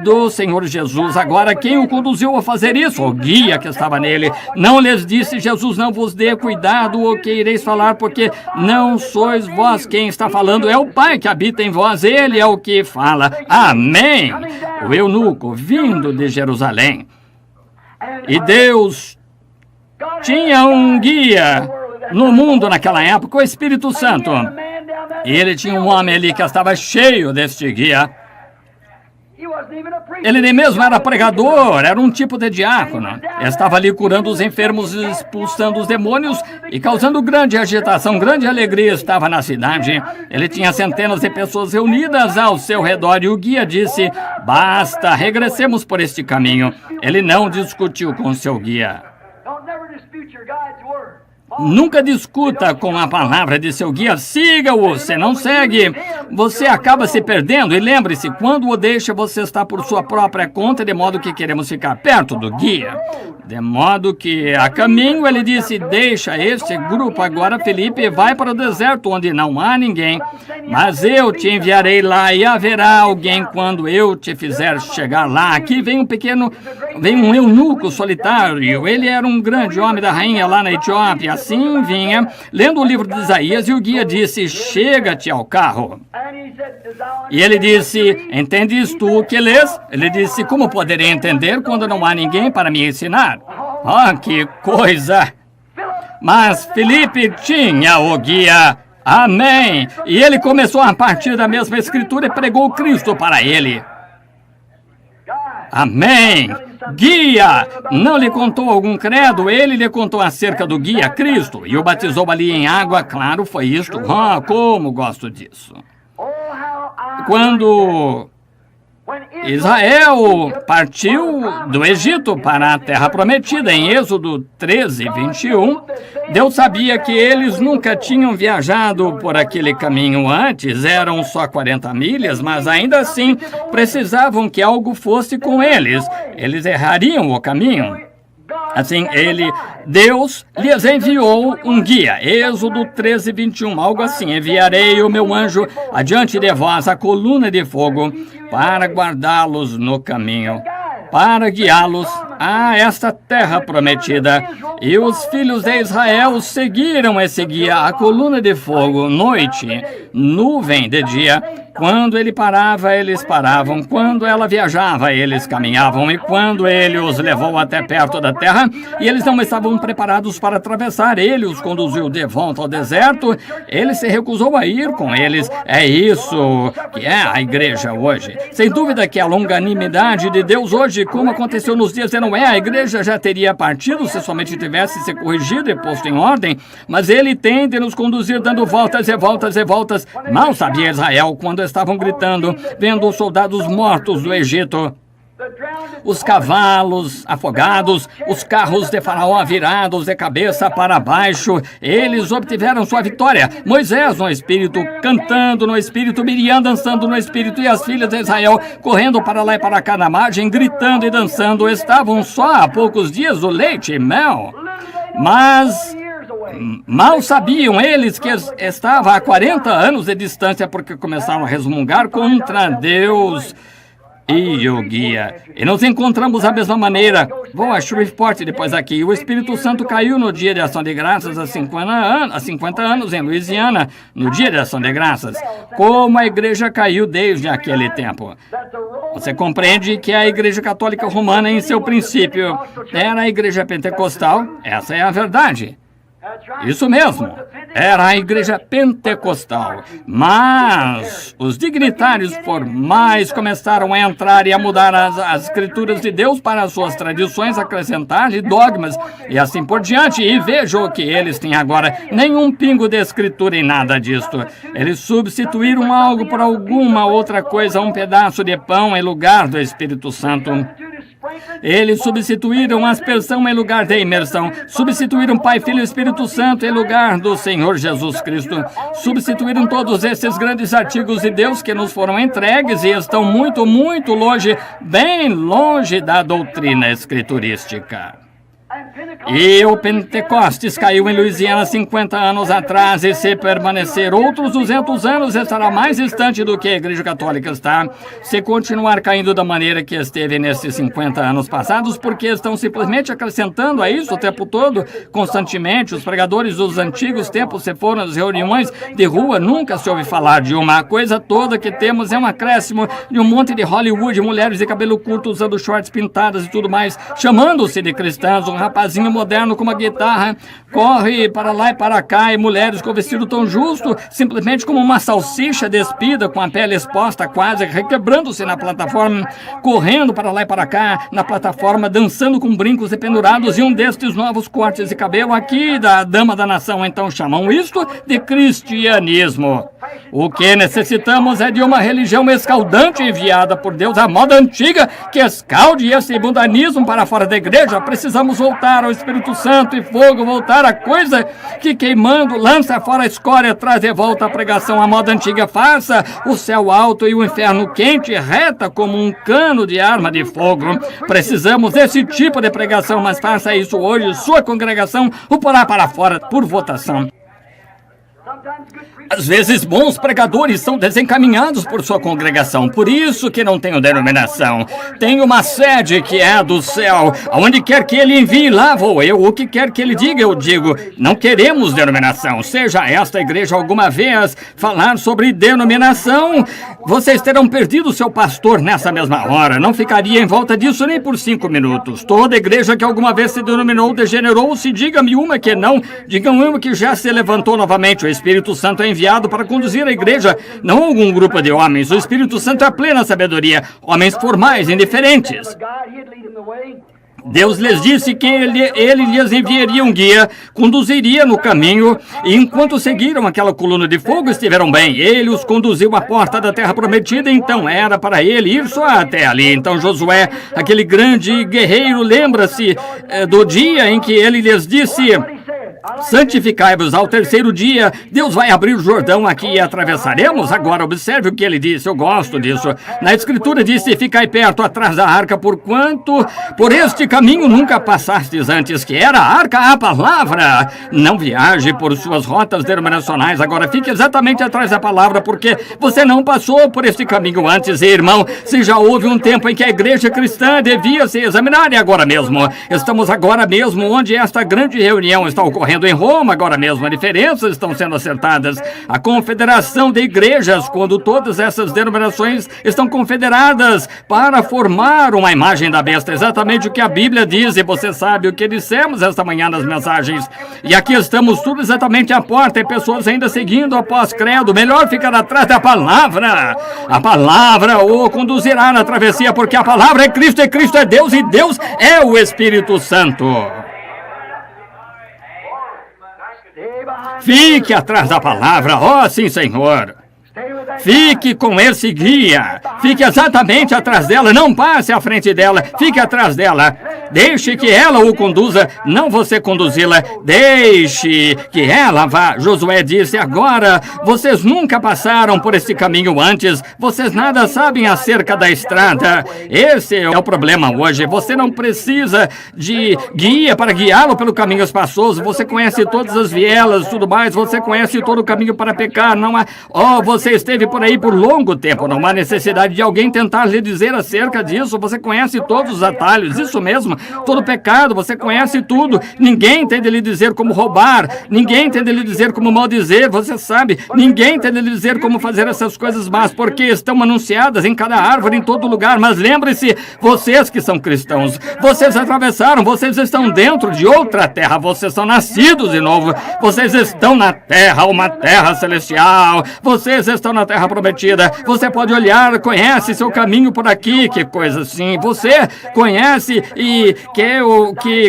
do Senhor Jesus. Agora, quem o conduziu a fazer isso? O guia que estava nele. Não lhes disse Jesus, não vos dê cuidado o que ireis falar, porque não sois vós quem está falando, é o Pai que habita em vós, ele é o que fala. Amém. O eunuco vindo de Jerusalém. E Deus tinha um guia no mundo naquela época, o Espírito Santo. E ele tinha um homem ali que estava cheio deste guia. Ele nem mesmo era pregador, era um tipo de diácono. Estava ali curando os enfermos, expulsando os demônios e causando grande agitação, grande alegria estava na cidade. Ele tinha centenas de pessoas reunidas ao seu redor e o guia disse, basta, regressemos por este caminho. Ele não discutiu com seu guia. Nunca discuta com a palavra de seu guia, siga-o, se não segue, você acaba se perdendo. E lembre-se, quando o deixa, você está por sua própria conta, de modo que queremos ficar perto do guia. De modo que, a caminho, ele disse, deixa este grupo agora, Felipe, e vai para o deserto, onde não há ninguém. Mas eu te enviarei lá, e haverá alguém quando eu te fizer chegar lá. Aqui vem um eunuco solitário, ele era um grande homem da rainha lá na Etiópia. Assim vinha, lendo o livro de Isaías, e o guia disse, chega-te ao carro. E ele disse, entendes tu o que lês? Ele disse, como poderei entender quando não há ninguém para me ensinar? Ah, que coisa! Mas Felipe tinha o guia. Amém! E ele começou a partir da mesma escritura e pregou Cristo para ele. Amém! Guia! Não lhe contou algum credo, ele lhe contou acerca do guia Cristo e o batizou ali em água, claro, foi isto. Ah, como gosto disso. Quando Israel partiu do Egito para a terra prometida, em Êxodo 13, 21, Deus sabia que eles nunca tinham viajado por aquele caminho antes, eram só 40 milhas, mas ainda assim precisavam que algo fosse com eles. Eles errariam o caminho. Assim, Deus lhes enviou um guia. Êxodo 13, 21, algo assim. Enviarei o meu anjo adiante de vós, a coluna de fogo, para guardá-los no caminho, para guiá-los a esta terra prometida. E os filhos de Israel seguiram esse guia, a coluna de fogo, noite, nuvem de dia. Quando ele parava, eles paravam. Quando ela viajava, eles caminhavam. E quando ele os levou até perto da terra, e eles não estavam preparados para atravessar, ele os conduziu de volta ao deserto. Ele se recusou a ir com eles. É isso que é a igreja hoje. Sem dúvida que a longanimidade de Deus hoje, como aconteceu nos dias de Noé, a igreja já teria partido se somente tivesse se corrigido e posto em ordem. Mas ele tem de nos conduzir dando voltas e voltas e voltas. Mal sabia Israel quando estavam gritando, vendo os soldados mortos do Egito, os cavalos afogados, os carros de Faraó virados de cabeça para baixo. Eles obtiveram sua vitória. Moisés no Espírito, cantando no Espírito, Miriam dançando no Espírito, e as filhas de Israel correndo para lá e para cá na margem, gritando e dançando. Estavam só há poucos dias do leite e mel. Mas mal sabiam eles que estava a 40 anos de distância, porque começaram a resmungar contra Deus. e o guia. E nos encontramos da mesma maneira. Vou a Shreveport depois aqui. O Espírito Santo caiu no dia de ação de graças há 50 anos em Louisiana, no dia de ação de graças. Como a igreja caiu desde aquele tempo. Você compreende que a Igreja Católica Romana, em seu princípio, era a Igreja Pentecostal? Essa é a verdade. Isso mesmo, era a igreja pentecostal, mas os dignitários formais começaram a entrar e a mudar as escrituras de Deus para as suas tradições, acrescentar-lhe dogmas e assim por diante. E vejam que eles têm agora nenhum pingo de escritura em nada disto. Eles substituíram algo por alguma outra coisa, um pedaço de pão em lugar do Espírito Santo. Eles substituíram a aspersão em lugar da imersão. Substituíram Pai, Filho e Espírito Santo em lugar do Senhor Jesus Cristo. Substituíram todos esses grandes artigos de Deus que nos foram entregues e estão muito, muito longe, bem longe da doutrina escriturística. E o Pentecostes caiu em Louisiana 50 anos atrás, e se permanecer outros 200 anos, estará mais distante do que a Igreja Católica está. Se continuar caindo da maneira que esteve nesses 50 anos passados, porque estão simplesmente acrescentando a isso o tempo todo, constantemente. Os pregadores dos antigos tempos se foram às reuniões de rua, nunca se ouve falar de uma coisa toda que temos é um acréscimo de um monte de Hollywood, mulheres de cabelo curto usando shorts pintadas e tudo mais, chamando-se de cristãs. Um rapazinho moderno com uma guitarra corre para lá e para cá, e mulheres com vestido tão justo, simplesmente como uma salsicha despida, com a pele exposta, quase requebrando-se na plataforma, correndo para lá e para cá na plataforma, dançando com brincos e pendurados, e um destes novos cortes de cabelo aqui da dama da nação. Então chamam isto de cristianismo. O que necessitamos é de uma religião escaldante enviada por Deus, à moda antiga, que escalde esse mundanismo para fora da igreja. Precisamos voltar ao Espírito Santo e fogo, voltar a coisa que queimando lança fora a escória, traz de volta a pregação à moda antiga. Faça o céu alto e o inferno quente, reta como um cano de arma de fogo. Precisamos desse tipo de pregação, mas faça isso hoje. Sua congregação o porá para fora por votação. Às vezes, bons pregadores são desencaminhados por sua congregação. Por isso que não tenho denominação. Tenho uma sede que é do céu. Aonde quer que ele envie, lá vou eu. O que quer que ele diga, eu digo. Não queremos denominação. Seja esta igreja alguma vez falar sobre denominação, vocês terão perdido seu pastor nessa mesma hora. Não ficaria em volta disso nem por 5 minutos. Toda igreja que alguma vez se denominou degenerou-se. Diga-me uma que não. Digam uma que já se levantou novamente. O Espírito Santo é enviado para conduzir a igreja, não algum grupo de homens. O Espírito Santo é a plena sabedoria, homens formais, indiferentes. Deus lhes disse que ele lhes enviaria um guia, conduziria no caminho, e enquanto seguiram aquela coluna de fogo, estiveram bem. Ele os conduziu à porta da terra prometida, então era para ele ir só até ali. Então Josué, aquele grande guerreiro, lembra-se do dia em que ele lhes disse: santificai-vos. Ao terceiro dia, Deus vai abrir o Jordão aqui e atravessaremos. Agora, observe o que ele disse, eu gosto disso. Na Escritura disse: ficai perto atrás da arca, porquanto por este caminho nunca passastes antes, que era a arca, a palavra. Não viaje por suas rotas denominacionais, agora fique exatamente atrás da palavra, porque você não passou por este caminho antes. E, irmão, se já houve um tempo em que a igreja cristã devia se examinar, e agora mesmo. Estamos agora mesmo onde esta grande reunião está ocorrendo em Roma, agora mesmo. As diferenças estão sendo acertadas. A confederação de igrejas, quando todas essas denominações estão confederadas para formar uma imagem da besta, exatamente o que a Bíblia diz, e você sabe o que dissemos esta manhã nas mensagens. E aqui estamos tudo exatamente à porta, e pessoas ainda seguindo após credo. Melhor ficar atrás da palavra. A palavra o conduzirá na travessia, porque a palavra é Cristo, e Cristo é Deus, e Deus é o Espírito Santo. Fique atrás da palavra, ó sim, Senhor. Fique com esse guia. Fique exatamente atrás dela. Não passe à frente dela. Fique atrás dela. Deixe que ela o conduza, não você conduzi-la. Deixe que ela vá. Josué disse: agora, vocês nunca passaram por esse caminho antes. Vocês nada sabem acerca da estrada. Esse é o problema hoje. Você não precisa de guia para guiá-lo pelo caminho espaçoso. Você conhece todas as vielas, tudo mais. Você conhece todo o caminho para pecar. Não há... você esteve por aí por longo tempo. Não há necessidade de alguém tentar lhe dizer acerca disso. Você conhece todos os atalhos. Isso mesmo. Todo pecado. Você conhece tudo. Ninguém tem de lhe dizer como roubar. Ninguém tem de lhe dizer como maldizer. Você sabe. Ninguém tem de lhe dizer como fazer essas coisas más, porque estão anunciadas em cada árvore, em todo lugar. Mas lembre-se, vocês que são cristãos, vocês atravessaram, vocês estão dentro de outra terra, vocês são nascidos de novo, vocês estão na terra, uma terra celestial, vocês estão na terra prometida. Você pode olhar, conhece seu caminho por aqui, que coisa assim. Você conhece e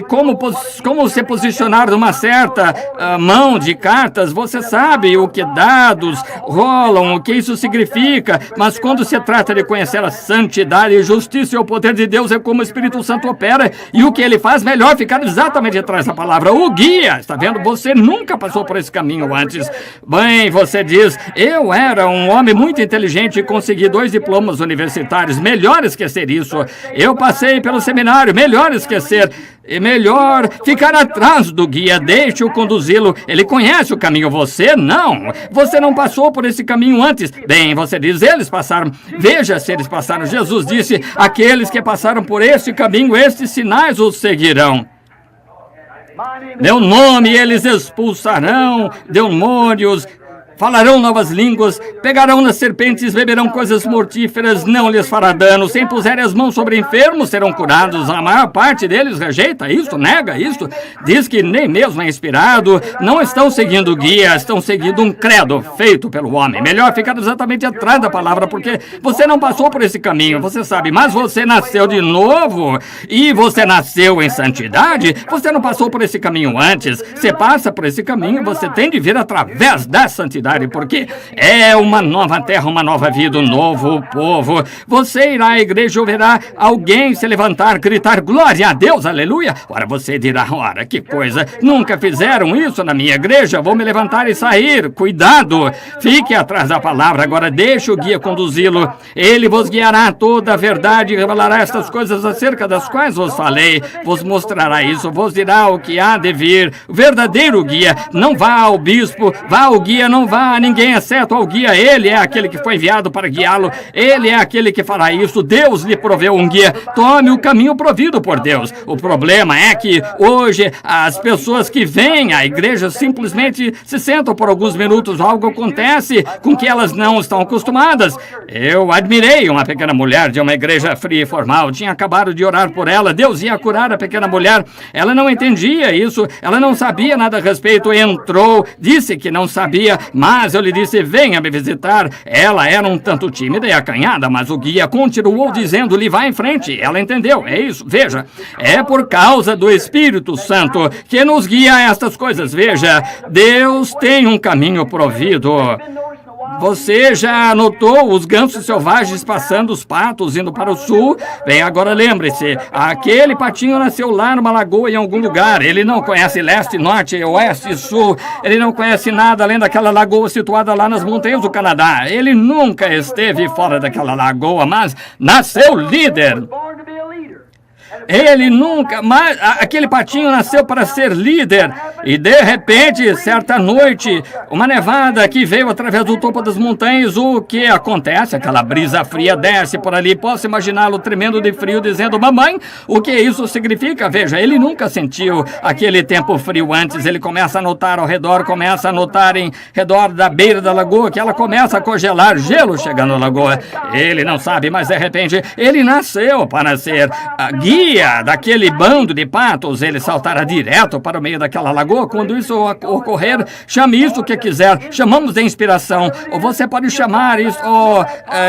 como se posicionar numa certa mão de cartas. Você sabe o que dados rolam, o que isso significa, mas quando se trata de conhecer a santidade, justiça e o poder de Deus, é como o Espírito Santo opera e o que ele faz, melhor ficar exatamente atrás da palavra. O guia, está vendo? Você nunca passou por esse caminho antes. Bem, você diz: eu era um homem muito inteligente e consegui 2 diplomas universitários. Melhor esquecer isso. Eu passei pelo seminário. Melhor esquecer. É melhor ficar atrás do guia. Deixe-o conduzi-lo. Ele conhece o caminho. Você não. Você não passou por esse caminho antes. Bem, você diz: eles passaram. Veja se eles passaram. Jesus disse: aqueles que passaram por este caminho, estes sinais os seguirão. Meu nome eles expulsarão demônios, falarão novas línguas, pegarão nas serpentes, beberão coisas mortíferas, não lhes fará dano. Se impuserem as mãos sobre enfermos, serão curados. A maior parte deles rejeita isso, nega isso, diz que nem mesmo é inspirado. Não estão seguindo o guia, estão seguindo um credo feito pelo homem. Melhor ficar exatamente atrás da palavra, porque você não passou por esse caminho, você sabe, mas você nasceu de novo e você nasceu em santidade. Você não passou por esse caminho antes. Você passa por esse caminho, você tem de vir através da santidade, porque é uma nova terra, uma nova vida, um novo povo. Você irá à igreja ou verá alguém se levantar, gritar glória a Deus, aleluia. Ora, você dirá: ora, que coisa, nunca fizeram isso na minha igreja, vou me levantar e sair. Cuidado, fique atrás da palavra. Agora deixe o guia conduzi-lo. Ele vos guiará toda a verdade e revelará estas coisas acerca das quais vos falei. Vos mostrará isso, vos dirá o que há de vir. O verdadeiro guia. Não vá ao bispo, vá ao guia, não vá a ninguém exceto ao guia. Ele é aquele que foi enviado para guiá-lo. Ele é aquele que fará isso. Deus lhe proveu um guia. Tome o caminho provido por Deus. O problema é que hoje as pessoas que vêm à igreja simplesmente se sentam por alguns minutos. Algo acontece com que elas não estão acostumadas. Eu admirei uma pequena mulher de uma igreja fria e formal. Tinha acabado de orar por ela. Deus ia curar a pequena mulher. Ela não entendia isso. Ela não sabia nada a respeito. Entrou, disse que não sabia, mas eu lhe disse: venha me visitar. Ela era um tanto tímida e acanhada, mas o guia continuou dizendo-lhe: vá em frente. Ela entendeu. É isso. Veja, é por causa do Espírito Santo que nos guia a estas coisas. Veja, Deus tem um caminho provido. Você já notou os gansos selvagens passando, os patos indo para o sul? Bem, agora lembre-se, aquele patinho nasceu lá numa lagoa em algum lugar. Ele não conhece leste, norte, oeste e sul. Ele não conhece nada além daquela lagoa situada lá nas montanhas do Canadá. Ele nunca esteve fora daquela lagoa, mas nasceu líder. Ele nunca, mas aquele patinho nasceu para ser líder. E de repente, certa noite, uma nevada que veio através do topo das montanhas. O que acontece? Aquela brisa fria desce por ali. Posso imaginá-lo tremendo de frio, dizendo: mamãe, o que isso significa? Veja, ele nunca sentiu aquele tempo frio antes. Ele começa a notar ao redor, começa a notar em redor da beira da lagoa, que ela começa a congelar, gelo chegando à lagoa. Ele não sabe, mas de repente, ele nasceu para ser a guia daquele bando de patos. Ele saltará direto para o meio daquela lagoa. Quando isso ocorrer, chame isso que quiser. Chamamos de inspiração, ou você pode chamar isso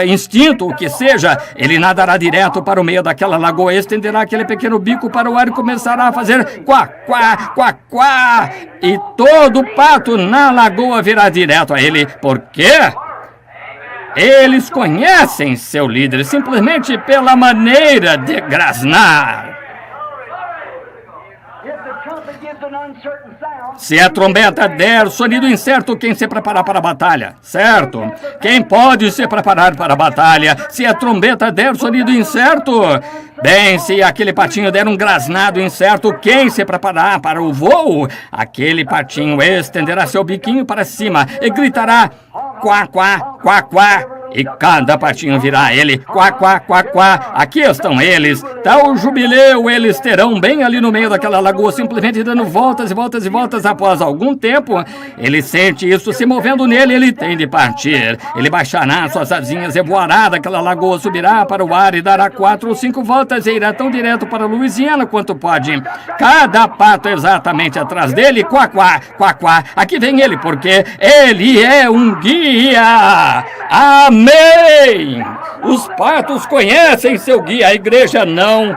instinto, o que seja. Ele nadará direto para o meio daquela lagoa, estenderá aquele pequeno bico para o ar e começará a fazer quá, quá, quá, quá. E todo pato na lagoa virá direto a ele. Por quê? Eles conhecem seu líder simplesmente pela maneira de grasnar. Se a trombeta der sonido incerto, quem se preparar para a batalha? Certo. Quem pode se preparar para a batalha? Se a trombeta der sonido incerto? Bem, se aquele patinho der um grasnado incerto, quem se preparar para o voo? Aquele patinho estenderá seu biquinho para cima e gritará: quá, quá, quá, quá. E cada patinho virá ele: quá, quá, quá, quá. Aqui estão eles. Tal jubileu eles terão bem ali no meio daquela lagoa, simplesmente dando voltas e voltas e voltas. Após algum tempo, ele sente isso se movendo nele, ele tem de partir. Ele baixará suas asinhas e voará daquela lagoa, subirá para o ar e dará 4 ou 5 voltas e irá tão direto para Louisiana quanto pode. Cada pato exatamente atrás dele: quá, quá, quá, quá. Aqui vem ele, porque ele é um guia. Amém! Os patos conhecem seu guia, a igreja não.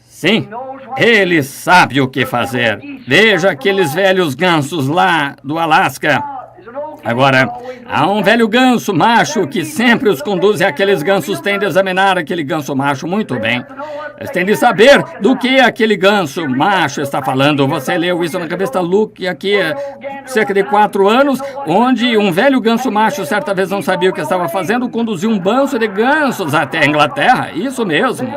Sim, ele sabe o que fazer. Veja aqueles velhos gansos lá do Alasca. Agora, há um velho ganso macho que sempre os conduz e aqueles gansos têm de examinar aquele ganso macho muito bem. Eles têm de saber do que aquele ganso macho está falando. Você leu isso na revista Luke aqui há cerca de 4 anos, onde um velho ganso macho certa vez não sabia o que estava fazendo, conduziu um bando de gansos até a Inglaterra. Isso mesmo.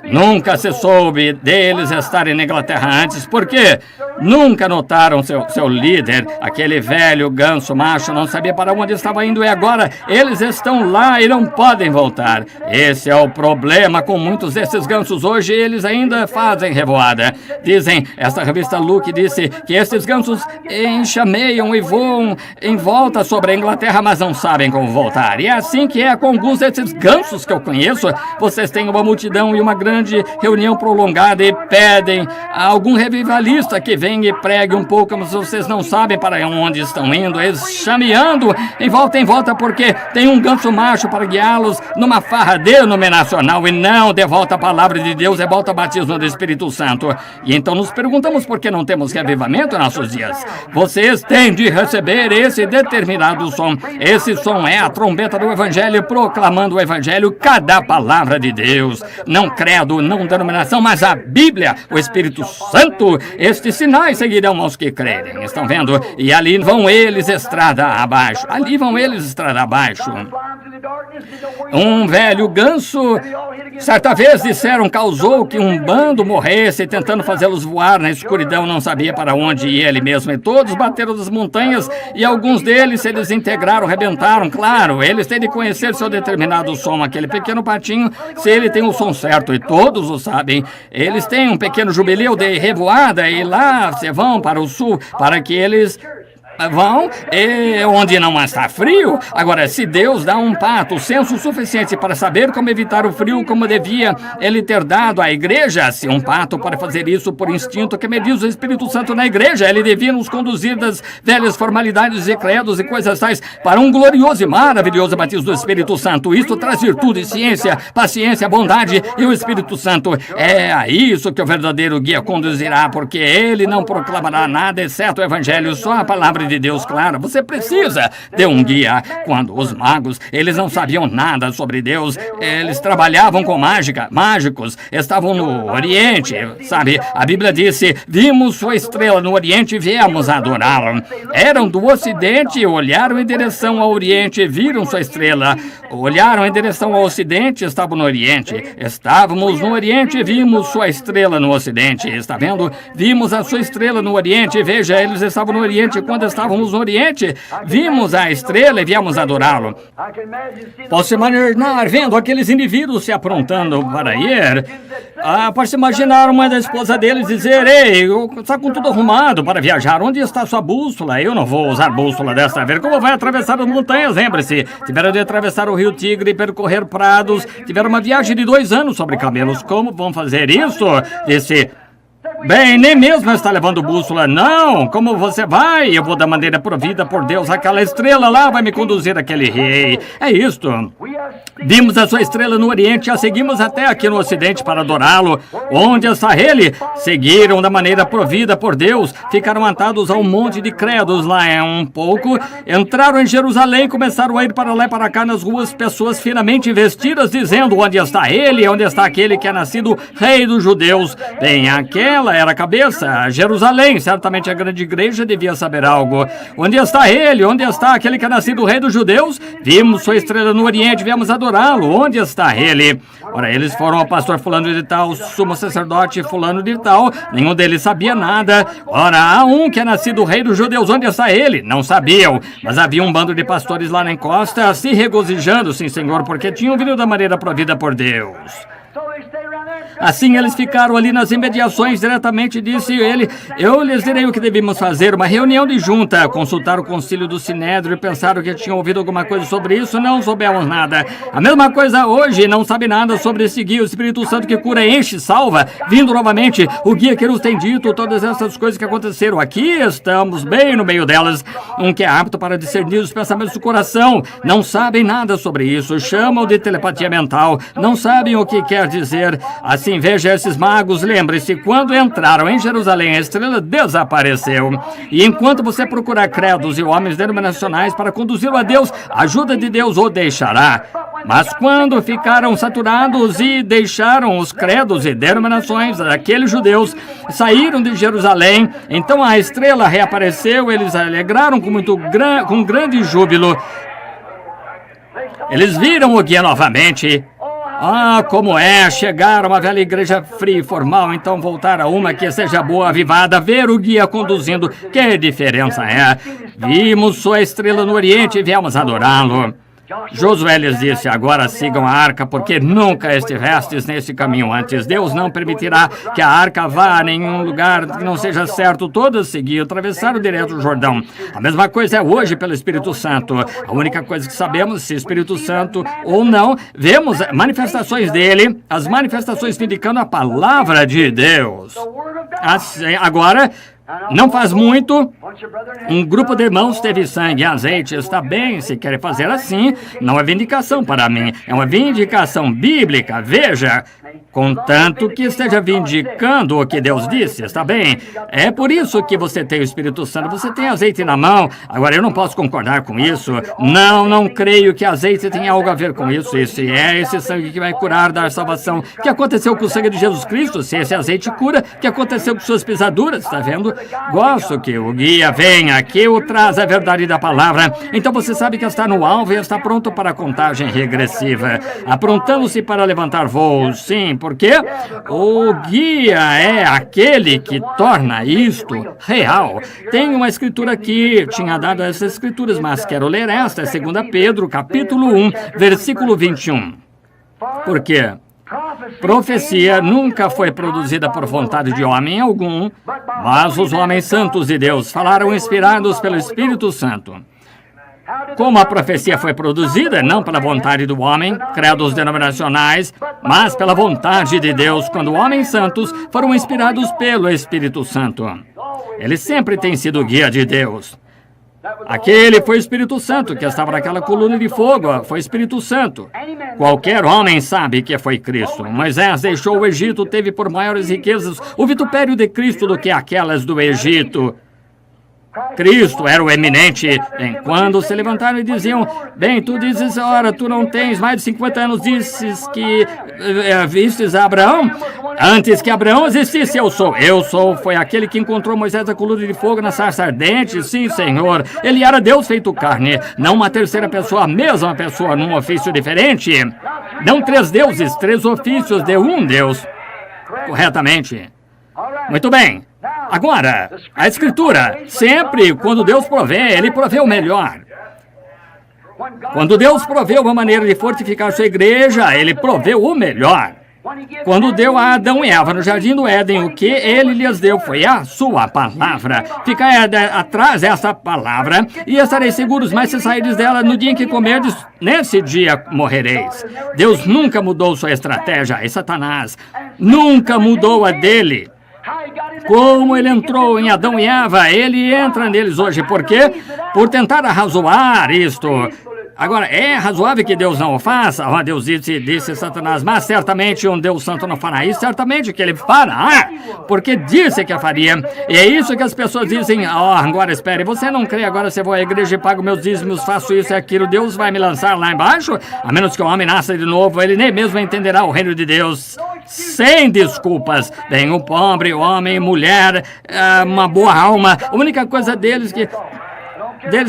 Nunca se soube deles estarem na Inglaterra antes, porque nunca notaram seu líder, aquele velho ganso macho, não sabia para onde estava indo e agora eles estão lá e não podem voltar. Esse é o problema com muitos desses gansos hoje, eles ainda fazem revoada. Dizem, esta revista Luke disse que esses gansos enxameiam e voam em volta sobre a Inglaterra, mas não sabem como voltar. E é assim que é com alguns desses gansos que eu conheço. Vocês têm uma multidão e uma grande reunião prolongada e pedem a algum revivalista que venha e pregue um pouco, mas vocês não sabem para onde estão indo, eles chameando em volta, porque tem um ganso macho para guiá-los numa farra denominacional e não de volta a palavra de Deus, é volta ao batismo do Espírito Santo. E então nos perguntamos por que não temos revivamento em nossos dias. Vocês têm de receber esse determinado som. Esse som é a trombeta do Evangelho, proclamando o Evangelho, cada palavra de Deus. Não credo, não denominação, mas a Bíblia, o Espírito Santo. Estes sinais seguirão aos que crerem. Estão vendo? E ali vão eles estrada abaixo. Um velho ganso, certa vez disseram, causou que um bando morresse, tentando fazê-los voar na escuridão, não sabia para onde ir ele mesmo. E todos bateram das montanhas e alguns deles se desintegraram, rebentaram. Claro, eles têm de conhecer seu determinado som. Aquele pequeno patinho, se ele tem o som certo, e todos o sabem, eles têm um pequeno jubileu de revoada e lá se vão para o sul, para que eles vão onde não está frio. Agora, se Deus dá um pato o senso suficiente para saber como evitar o frio, como devia ele ter dado à igreja, se um pato pode fazer isso por instinto, que me diz o Espírito Santo na igreja, ele devia nos conduzir das velhas formalidades e credos e coisas tais para um glorioso e maravilhoso batismo do Espírito Santo. Isso traz virtude, ciência, paciência, bondade e o Espírito Santo. É a isso que o verdadeiro guia conduzirá, porque ele não proclamará nada exceto o Evangelho, só a palavra de Deus, claro. Você precisa de um guia. Quando os magos, eles não sabiam nada sobre Deus, eles trabalhavam com mágicos, estavam no Oriente, sabe? A Bíblia disse, vimos sua estrela no Oriente e viemos adorá-lo. Eram do Ocidente, olharam em direção ao Oriente, viram sua estrela. Olharam em direção ao Ocidente, estavam no Oriente. Estávamos no Oriente e vimos sua estrela no Ocidente. Está vendo? Vimos a sua estrela no Oriente. Veja, eles estavam no Oriente quando estávamos no Oriente. Vimos a estrela e viemos adorá-lo. Posso imaginar vendo aqueles indivíduos se aprontando para ir. Pode-se imaginar uma da esposa deles dizer, ei, está com tudo arrumado para viajar. Onde está sua bússola? Eu não vou usar bússola desta vez. Como vai atravessar as montanhas? Lembre-se, tiveram de atravessar o Rio Tigre e percorrer prados. Tiveram uma viagem de 2 anos sobre camelos. Como vão fazer isso? Disse, Bem, nem mesmo está levando bússola, não. Como você vai? Eu vou da maneira provida por Deus. Aquela estrela lá vai me conduzir àquele rei. É isto. Vimos a sua estrela no Oriente e a seguimos até aqui no Ocidente para adorá-lo. Onde está ele? Seguiram da maneira provida por Deus. Ficaram atados a um monte de credos lá um pouco. Entraram em Jerusalém e começaram a ir para lá e para cá nas ruas, pessoas finamente vestidas, dizendo: onde está ele? Onde está aquele que é nascido rei dos judeus? Bem, aquela era a cabeça. Jerusalém, certamente a grande igreja devia saber algo. Onde está ele? Onde está aquele que é nascido rei dos judeus? Vimos sua estrela no Oriente, viemos adorá-lo. Onde está ele? Ora, eles foram ao pastor fulano de tal, sumo sacerdote fulano de tal. Nenhum deles sabia nada. Ora, há um que é nascido rei dos judeus. Onde está ele? Não sabiam. Mas havia um bando de pastores lá na encosta, se regozijando, sim, senhor, porque tinham vindo da maneira provida por Deus. Assim eles ficaram ali nas imediações. Diretamente disse ele: eu lhes direi o que devemos fazer. Uma reunião de junta. Consultaram o concílio do Sinédrio e pensaram que tinham ouvido alguma coisa sobre isso. Não soubemos nada. A mesma coisa hoje. Não sabe nada sobre esse guia, o Espírito Santo que cura, enche, salva. Vindo novamente, o guia que nos tem dito todas essas coisas que aconteceram. Aqui estamos bem no meio delas. Um que é apto para discernir os pensamentos do coração. Não sabem nada sobre isso. Chamam de telepatia mental. Não sabem o que quer dizer. Assim, veja esses magos. Lembre-se, quando entraram em Jerusalém, a estrela desapareceu. E enquanto você procurar credos e homens denominacionais para conduzi-lo a Deus, a ajuda de Deus o deixará. Mas quando ficaram saturados e deixaram os credos e denominações daqueles judeus, saíram de Jerusalém, então a estrela reapareceu. Eles alegraram com grande júbilo. Eles viram o guia novamente. Ah, como é chegar a uma velha igreja fria e formal, então voltar a uma que seja boa, avivada, ver o guia conduzindo. Que diferença é? Vimos sua estrela no Oriente e viemos adorá-lo. Josué lhes disse: agora sigam a arca, porque nunca estivestes nesse caminho antes. Deus não permitirá que a arca vá a nenhum lugar que não seja certo. Todos seguiam, atravessaram direto o Jordão. A mesma coisa é hoje pelo Espírito Santo. A única coisa que sabemos, se Espírito Santo ou não, vemos manifestações dele, as manifestações indicando a palavra de Deus. Assim, agora, não faz muito, um grupo de irmãos teve sangue e azeite. Está bem, se querem fazer assim, não é vindicação para mim, é uma vindicação bíblica. Veja, contanto que esteja vindicando o que Deus disse, está bem? É por isso que você tem o Espírito Santo, você tem azeite na mão. Agora, eu não posso concordar com isso. Não creio que azeite tenha algo a ver com isso. Esse é esse sangue que vai curar, dar salvação. O que aconteceu com o sangue de Jesus Cristo? Se esse azeite cura, o que aconteceu com suas pisaduras? Está vendo? Gosto que o guia venha aqui, o traz a verdade da palavra. Então você sabe que está no alvo e está pronto para a contagem regressiva, aprontando-se para levantar voos. Sim, porque o guia é aquele que torna isto real. Tem uma escritura aqui, tinha dado essas escrituras, mas quero ler esta, é 2 Pedro, capítulo 1, versículo 21. Por quê? Profecia nunca foi produzida por vontade de homem algum, mas os homens santos de Deus falaram inspirados pelo Espírito Santo. Como a profecia foi produzida, não pela vontade do homem, credos denominacionais, mas pela vontade de Deus, quando homens santos foram inspirados pelo Espírito Santo. Ele sempre tem sido guia de Deus. Aquele foi o Espírito Santo que estava naquela coluna de fogo, foi o Espírito Santo. Qualquer homem sabe que foi Cristo. Moisés deixou o Egito, teve por maiores riquezas o vitupério de Cristo do que aquelas do Egito. Cristo era o eminente. Quando se levantaram e diziam: bem, tu dizes, ora, tu não tens mais de 50 anos, dizes que vistes a Abraão? Antes que Abraão existisse, eu sou. Eu sou, foi aquele que encontrou Moisés na coluna de fogo, na sarça ardente. Sim, Senhor. Ele era Deus feito carne, não uma terceira pessoa, a mesma pessoa num ofício diferente. Não 3 deuses, 3 ofícios de um Deus. Corretamente. Muito bem. Agora, a Escritura, sempre quando Deus provê, Ele provê o melhor. Quando Deus provê uma maneira de fortificar sua igreja, Ele proveu o melhor. Quando deu a Adão e Eva no jardim do Éden, o que Ele lhes deu foi a sua palavra. Fica atrás dessa palavra e estareis seguros, mas se saíres dela no dia em que comerdes, nesse dia morrereis. Deus nunca mudou sua estratégia, e Satanás nunca mudou a dele. Como ele entrou em Adão e Eva, ele entra neles hoje. Por quê? Por tentar arrazoar isto. Agora, é razoável que Deus não o faça? Oh, Deus disse Satanás, mas certamente um Deus santo não fará isso. Certamente que ele fará, porque disse que a faria. E é isso que as pessoas dizem. Oh, agora espere, você não crê, agora você vai à igreja e paga meus dízimos, faço isso e aquilo, Deus vai me lançar lá embaixo? A menos que o homem nasça de novo, ele nem mesmo entenderá o reino de Deus. Sem desculpas. Bem, o pobre, homem, mulher, uma boa alma, a única coisa deles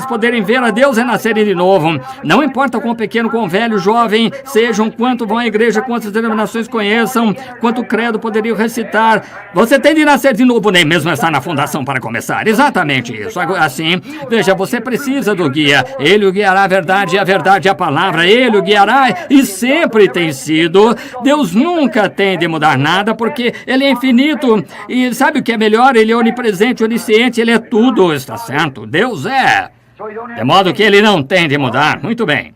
poderem ver a Deus é nascerem de novo. Não importa quão pequeno, quão velho, jovem sejam, quanto vão à igreja, quantas denominações conheçam, quanto credo poderiam recitar. Você tem de nascer de novo, nem mesmo estar na fundação para começar. Exatamente isso. Assim, veja, você precisa do guia. Ele o guiará a verdade é a palavra. Ele o guiará e sempre tem sido. Deus nunca tem de mudar nada, porque ele é infinito. E sabe o que é melhor? Ele é onipresente, onisciente, ele é tudo. Está certo? Deus é. De modo que ele não tem de mudar. Muito bem.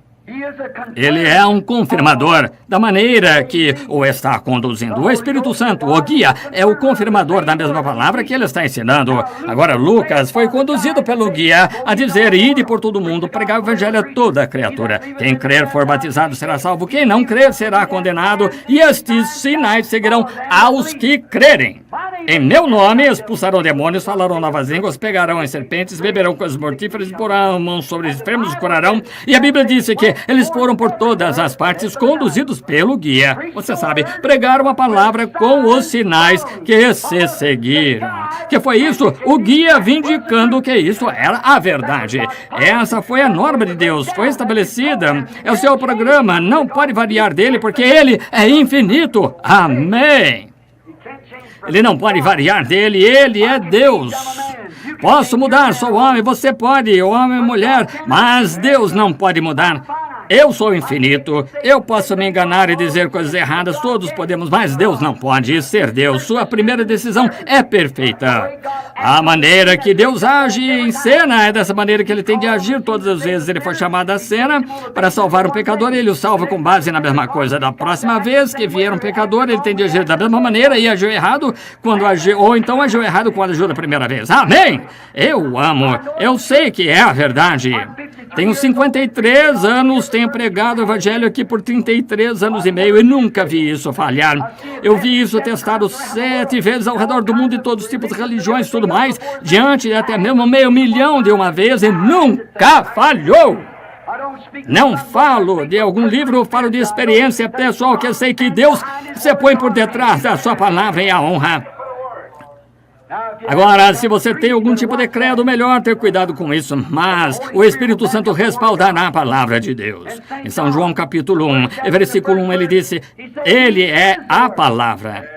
Ele é um confirmador da maneira que o está conduzindo. O Espírito Santo, o guia, é o confirmador da mesma palavra que ele está ensinando. Agora, Lucas foi conduzido pelo guia a dizer, ide por todo mundo, pregar o evangelho a toda criatura. Quem crer for batizado será salvo, quem não crer será condenado, e estes sinais seguirão aos que crerem. Em meu nome expulsarão demônios, falarão novas línguas, pegarão as serpentes, beberão coisas mortíferas, porão mãos sobre os enfermos e curarão. E a Bíblia disse que eles foram por todas as partes conduzidos pelo guia. Você sabe, pregaram a palavra com os sinais que se seguiram. Que foi isso? O guia vindicando que isso era a verdade. Essa foi a norma de Deus, foi estabelecida. É o seu programa, não pode variar dele porque ele é infinito. Amém. Ele não pode variar dele, ele é Deus. Posso mudar, sou homem, você pode, homem e mulher, mas Deus não pode mudar. Eu sou infinito, eu posso me enganar e dizer coisas erradas, todos podemos, mas Deus não pode ser Deus. Sua primeira decisão é perfeita. A maneira que Deus age em cena é dessa maneira que ele tem de agir todas as vezes. Ele foi chamado à cena para salvar um pecador, ele o salva com base na mesma coisa. Da próxima vez que vier um pecador, ele tem de agir da mesma maneira e agiu errado quando agiu, ou então agiu errado quando agiu da primeira vez. Amém! Eu amo, eu sei que é a verdade. Tenho 53 anos, tenho pregado o evangelho aqui por 33 anos e meio e nunca vi isso falhar. Eu vi isso testado 7 vezes ao redor do mundo em todos os tipos de religiões e tudo mais, diante de até mesmo 500 mil de uma vez e nunca falhou. Não falo de algum livro, falo de experiência pessoal, que eu sei que Deus se põe por detrás da sua palavra e a honra. Agora, se você tem algum tipo de credo, melhor ter cuidado com isso, mas o Espírito Santo respaldará a palavra de Deus. Em São João capítulo 1, versículo 1, ele disse, ele é a palavra.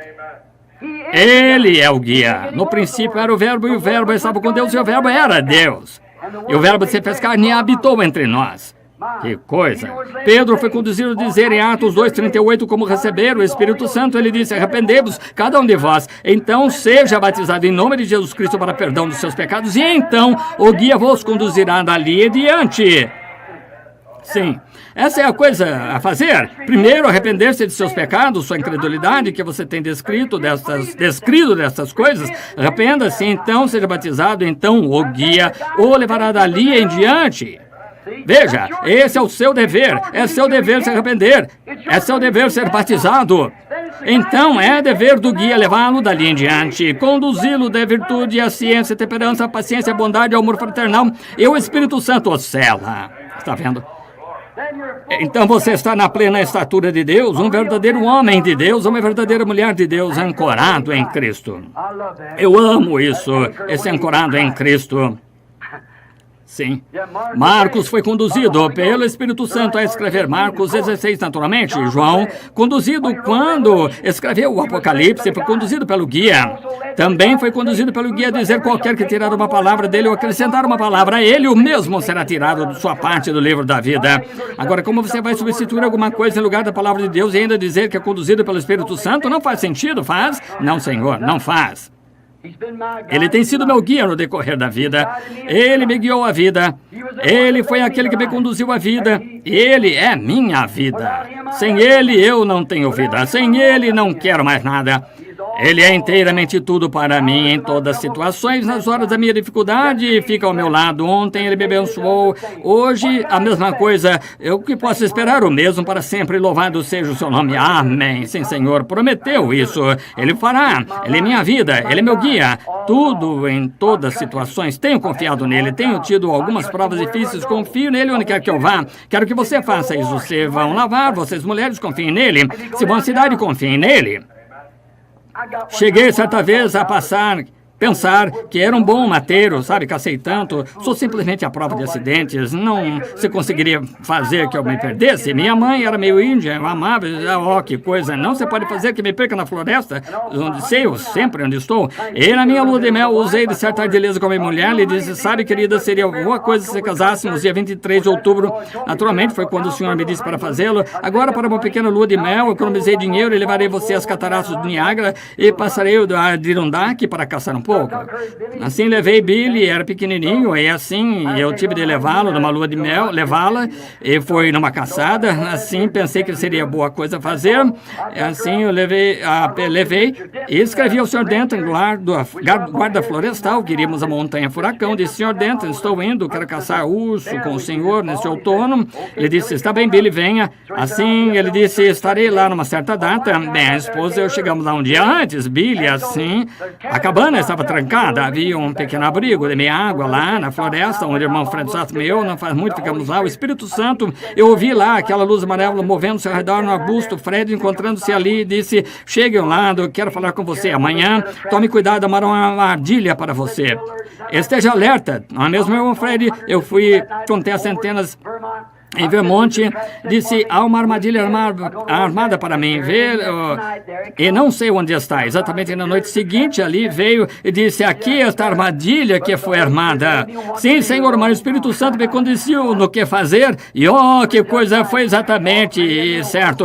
Ele é o guia. No princípio era o verbo, e o verbo estava com Deus, e o verbo era Deus. E o verbo se fez carne e habitou entre nós. Que coisa! Pedro foi conduzido a dizer em Atos 2:38 como receber o Espírito Santo. Ele disse, arrependei-vos, cada um de vós. Então seja batizado em nome de Jesus Cristo para perdão dos seus pecados. E então o guia vos conduzirá dali em diante. Sim, essa é a coisa a fazer. Primeiro, arrepender-se de seus pecados, sua incredulidade que você tem descrito dessas coisas. Arrependa-se, então seja batizado. Então o guia o levará dali em diante. Veja, esse é o seu dever. É seu dever se arrepender. É seu dever ser batizado. Então é dever do guia levá-lo dali em diante, conduzi-lo da virtude, a ciência, a temperança, a paciência, a bondade, o amor fraternal e o Espírito Santo o sela. Está vendo? Então você está na plena estatura de Deus, um verdadeiro homem de Deus, uma verdadeira mulher de Deus, ancorado em Cristo. Eu amo isso, esse ancorado em Cristo. Sim. Marcos foi conduzido pelo Espírito Santo a escrever Marcos 16, naturalmente. João, conduzido quando escreveu o Apocalipse, foi conduzido pelo guia. Também foi conduzido pelo guia a dizer qualquer que tirar uma palavra dele ou acrescentar uma palavra a ele, o mesmo será tirado de sua parte do livro da vida. Agora, como você vai substituir alguma coisa em lugar da palavra de Deus e ainda dizer que é conduzido pelo Espírito Santo? Não faz sentido, faz? Não, Senhor, não faz. Ele tem sido meu guia no decorrer da vida. Ele me guiou a vida. Ele foi aquele que me conduziu a vida. Ele é minha vida. Sem ele, eu não tenho vida. Sem ele, não quero mais nada. Ele é inteiramente tudo para mim em todas as situações, nas horas da minha dificuldade, fica ao meu lado. Ontem ele me abençoou, hoje a mesma coisa. Eu que posso esperar o mesmo para sempre. Louvado seja o seu nome. Amém. Sim, Senhor, prometeu isso. Ele fará. Ele é minha vida, ele é meu guia. Tudo em todas as situações. Tenho confiado nele, tenho tido algumas provas difíceis, confio nele onde quer que eu vá. Quero que você faça isso. Vocês vão lavar, vocês mulheres confiem nele. Se vão à cidade, confiem nele. Cheguei certa vez a pensar que era um bom mateiro, sabe, cacei tanto, sou simplesmente a prova de acidentes, não se conseguiria fazer que eu me perdesse. Minha mãe era meio índia, eu amava, que coisa, não se pode fazer que me perca na floresta, onde sei, eu sempre onde estou. E na minha lua de mel, usei de certa ardeleza com a minha mulher, lhe disse, sabe, querida, seria boa coisa se casássemos dia 23 de outubro, naturalmente foi quando o senhor me disse para fazê-lo. Agora, para uma pequena lua de mel, economizei dinheiro e levarei você às cataratas do Niágara e passarei o Adirondack para caçar um pouco. Assim levei Billy, era pequenininho, e assim eu tive de levá-lo numa lua de mel, levá-la, e foi numa caçada, assim pensei que seria boa coisa fazer, assim eu levei e escrevi ao Sr. Denton, guarda florestal, queríamos a montanha furacão, disse, Sr. Denton, estou indo, quero caçar urso com o senhor nesse outono. Ele disse, está bem, Billy, venha. Assim ele disse, estarei lá numa certa data. Bem, a esposa e eu chegamos lá um dia antes, Billy, assim, a cabana estava trancada, havia um pequeno abrigo de meia água lá na floresta, onde o irmão Fred Sattman e eu, não faz muito, ficamos lá. O Espírito Santo, eu ouvi lá aquela luz amarela movendo-se ao redor no arbusto. Fred, encontrando-se ali, disse, chegue ao lado, quero falar com você amanhã, tome cuidado, amarão uma armadilha para você. Esteja alerta, não é mesmo, meu irmão Fred? Eu contei as centenas em Vermont, disse, há uma armadilha armada para mim, e não sei onde está. Exatamente na noite seguinte, ali veio e disse, aqui esta armadilha que foi armada. Sim, Senhor, mas o Espírito Santo me conduziu no que fazer, e que coisa foi exatamente, certo?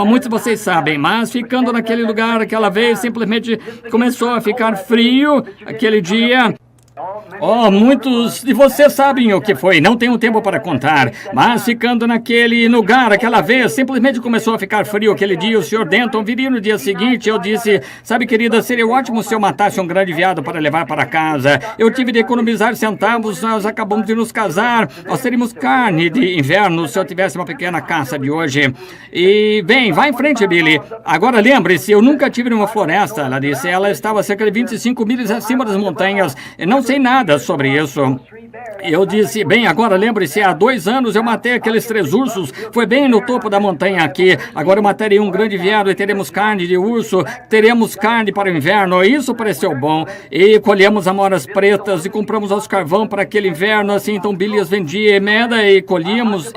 Muitos de vocês sabem, mas ficando naquele lugar aquela vez, simplesmente começou a ficar frio aquele dia. Muitos de vocês sabem o que foi, não tenho tempo para contar, mas ficando naquele lugar, aquela vez, simplesmente começou a ficar frio aquele dia. O Sr. Denton viria no dia seguinte, eu disse, sabe, querida, seria ótimo se eu matasse um grande veado para levar para casa. Eu tive de economizar centavos, nós acabamos de nos casar, nós teríamos carne de inverno se eu tivesse uma pequena caça de hoje. E, bem, vá em frente, Billy. Agora lembre-se, eu nunca tive numa floresta, ela disse, ela estava a cerca de 25 milhas acima das montanhas, eu não sei nada sobre isso. Eu disse, bem, agora lembre-se, há 2 anos eu matei aqueles 3 ursos, foi bem no topo da montanha aqui. Agora eu matarei um grande veado e teremos carne de urso, teremos carne para o inverno. Isso pareceu bom. E colhemos amoras pretas e compramos os carvão para aquele inverno, assim, então Billy as vendia emenda e colhíamos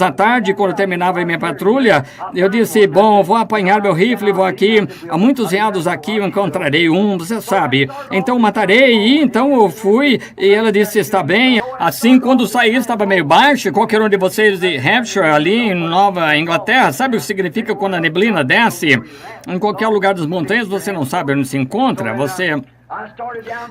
à tarde, quando terminava a minha patrulha. Eu disse, bom, vou apanhar meu rifle, vou aqui, há muitos veados aqui, eu encontrarei um, você sabe. Então matarei, e então eu fui, e ela disse, está bem. Assim, quando saí, estava meio baixo. Qualquer um de vocês de Hampshire, ali em Nova Inglaterra, sabe o que significa quando a neblina desce? Em qualquer lugar das montanhas, você não sabe onde se encontra, você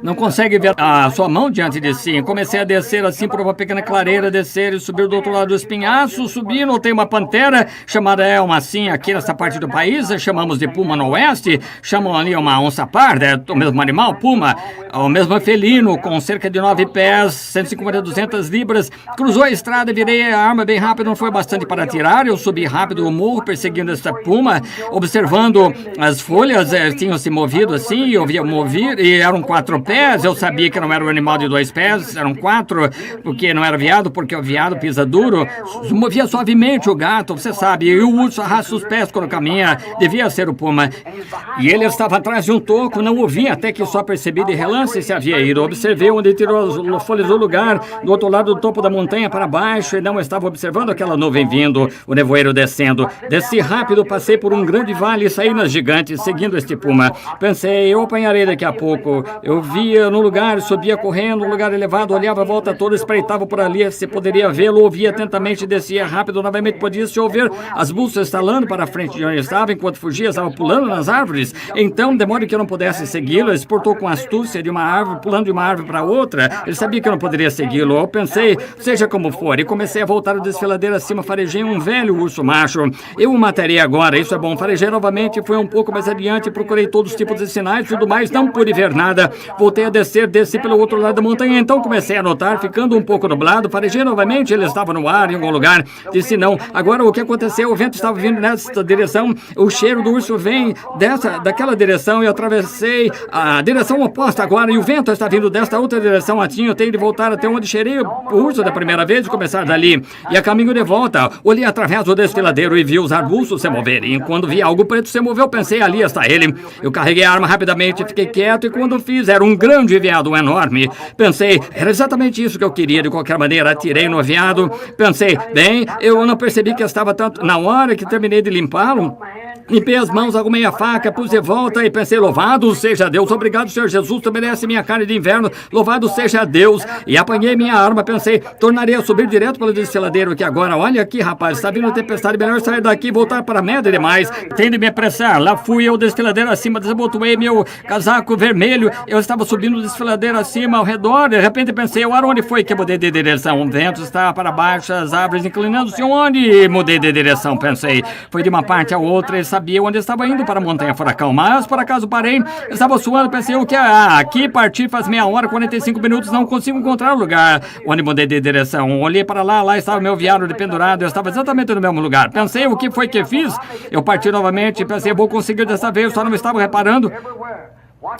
não consegue ver a sua mão diante de si. Comecei a descer assim por uma pequena clareira, descer e subir do outro lado do espinhaço. Subi, notei uma pantera chamada Elma, assim, aqui nessa parte do país, chamamos de puma no oeste, chamam ali uma onça parda, o mesmo animal, puma, o mesmo felino, com cerca de 9 pés, 150 a 200 libras. Cruzou a estrada, virei a arma bem rápido, não foi bastante para atirar. Eu subi rápido o morro, perseguindo essa puma, observando as folhas, tinham se movido assim, eu via mover, e eram 4 pés, eu sabia que não era um animal de 2 pés, eram 4, porque não era veado, porque o veado pisa duro, movia suavemente o gato, você sabe, e o urso arrasta os pés quando caminha, devia ser o puma. E ele estava atrás de um toco, não o vi, até que só percebi de relance se havia ido. Observei onde tirou as folhas do lugar, do outro lado do topo da montanha para baixo, e não estava observando aquela nuvem vindo, o nevoeiro descendo. Desci rápido, passei por um grande vale e saí nas gigantes, seguindo este puma. Pensei, eu apanharei daqui a pouco. pouco. Eu via no lugar, subia correndo, no lugar elevado, olhava a volta toda, espreitava por ali, se poderia vê-lo, ouvia atentamente, descia rápido, novamente podia-se ouvir as bolsas estalando para a frente de onde estava, enquanto fugia, estava pulando nas árvores. Então, de modo que eu não pudesse segui-lo, ele se portou com astúcia de uma árvore, pulando de uma árvore para outra. Ele sabia que eu não poderia segui-lo. Eu pensei, seja como for, e comecei a voltar o desfiladeiro acima, farejei um velho urso macho. Eu o matarei agora, isso é bom. Farejei novamente, fui um pouco mais adiante, procurei todos os tipos de sinais, tudo mais, não pude ver nada. Voltei a descer, desci pelo outro lado da montanha, então comecei a notar, ficando um pouco nublado, farejei novamente, ele estava no ar em algum lugar. Disse não. Agora o que aconteceu? O vento estava vindo nessa direção, o cheiro do urso vem daquela direção, eu atravessei a direção oposta agora, e o vento está vindo desta outra direção, eu tenho de voltar até onde cheirei o urso da primeira vez e começar dali. E a caminho de volta, olhei através do desfiladeiro e vi os arbustos se moverem. E quando vi algo preto se mover, eu pensei, ali está ele. Eu carreguei a arma rapidamente, fiquei quieto, e quando fiz, era um grande veado enorme. Pensei, era exatamente isso que eu queria, de qualquer maneira, atirei no veado. Pensei, bem, eu não percebi que estava tanto. Na hora que terminei de limpá-lo, limpei as mãos, arrumei a faca, pus de volta e pensei, louvado seja Deus, obrigado, Senhor Jesus, tu merece minha carne de inverno, louvado seja Deus. E apanhei minha arma, pensei, tornarei a subir direto pelo desfiladeiro, que agora, olha aqui, rapaz, está vindo tempestade, melhor sair daqui e voltar para a média demais. Tem de me apressar. Lá fui eu, desfiladeiro acima, desabotoei meu casaco vermelho, eu estava subindo o desfiladeiro acima, ao redor, de repente pensei, onde foi que eu mudei de direção? O vento estava para baixo, as árvores inclinando-se, onde mudei de direção? Pensei, foi de uma parte a outra, e sabia onde estava indo, para a montanha furacão, mas por acaso parei, estava suando, pensei, o que é? Aqui parti faz meia hora, 45 minutos, não consigo encontrar o lugar onde mudei de direção. Olhei para lá estava meu veado de pendurado, eu estava exatamente no mesmo lugar. Pensei, o que foi que fiz? Eu parti novamente, pensei, vou conseguir dessa vez, só não estava reparando.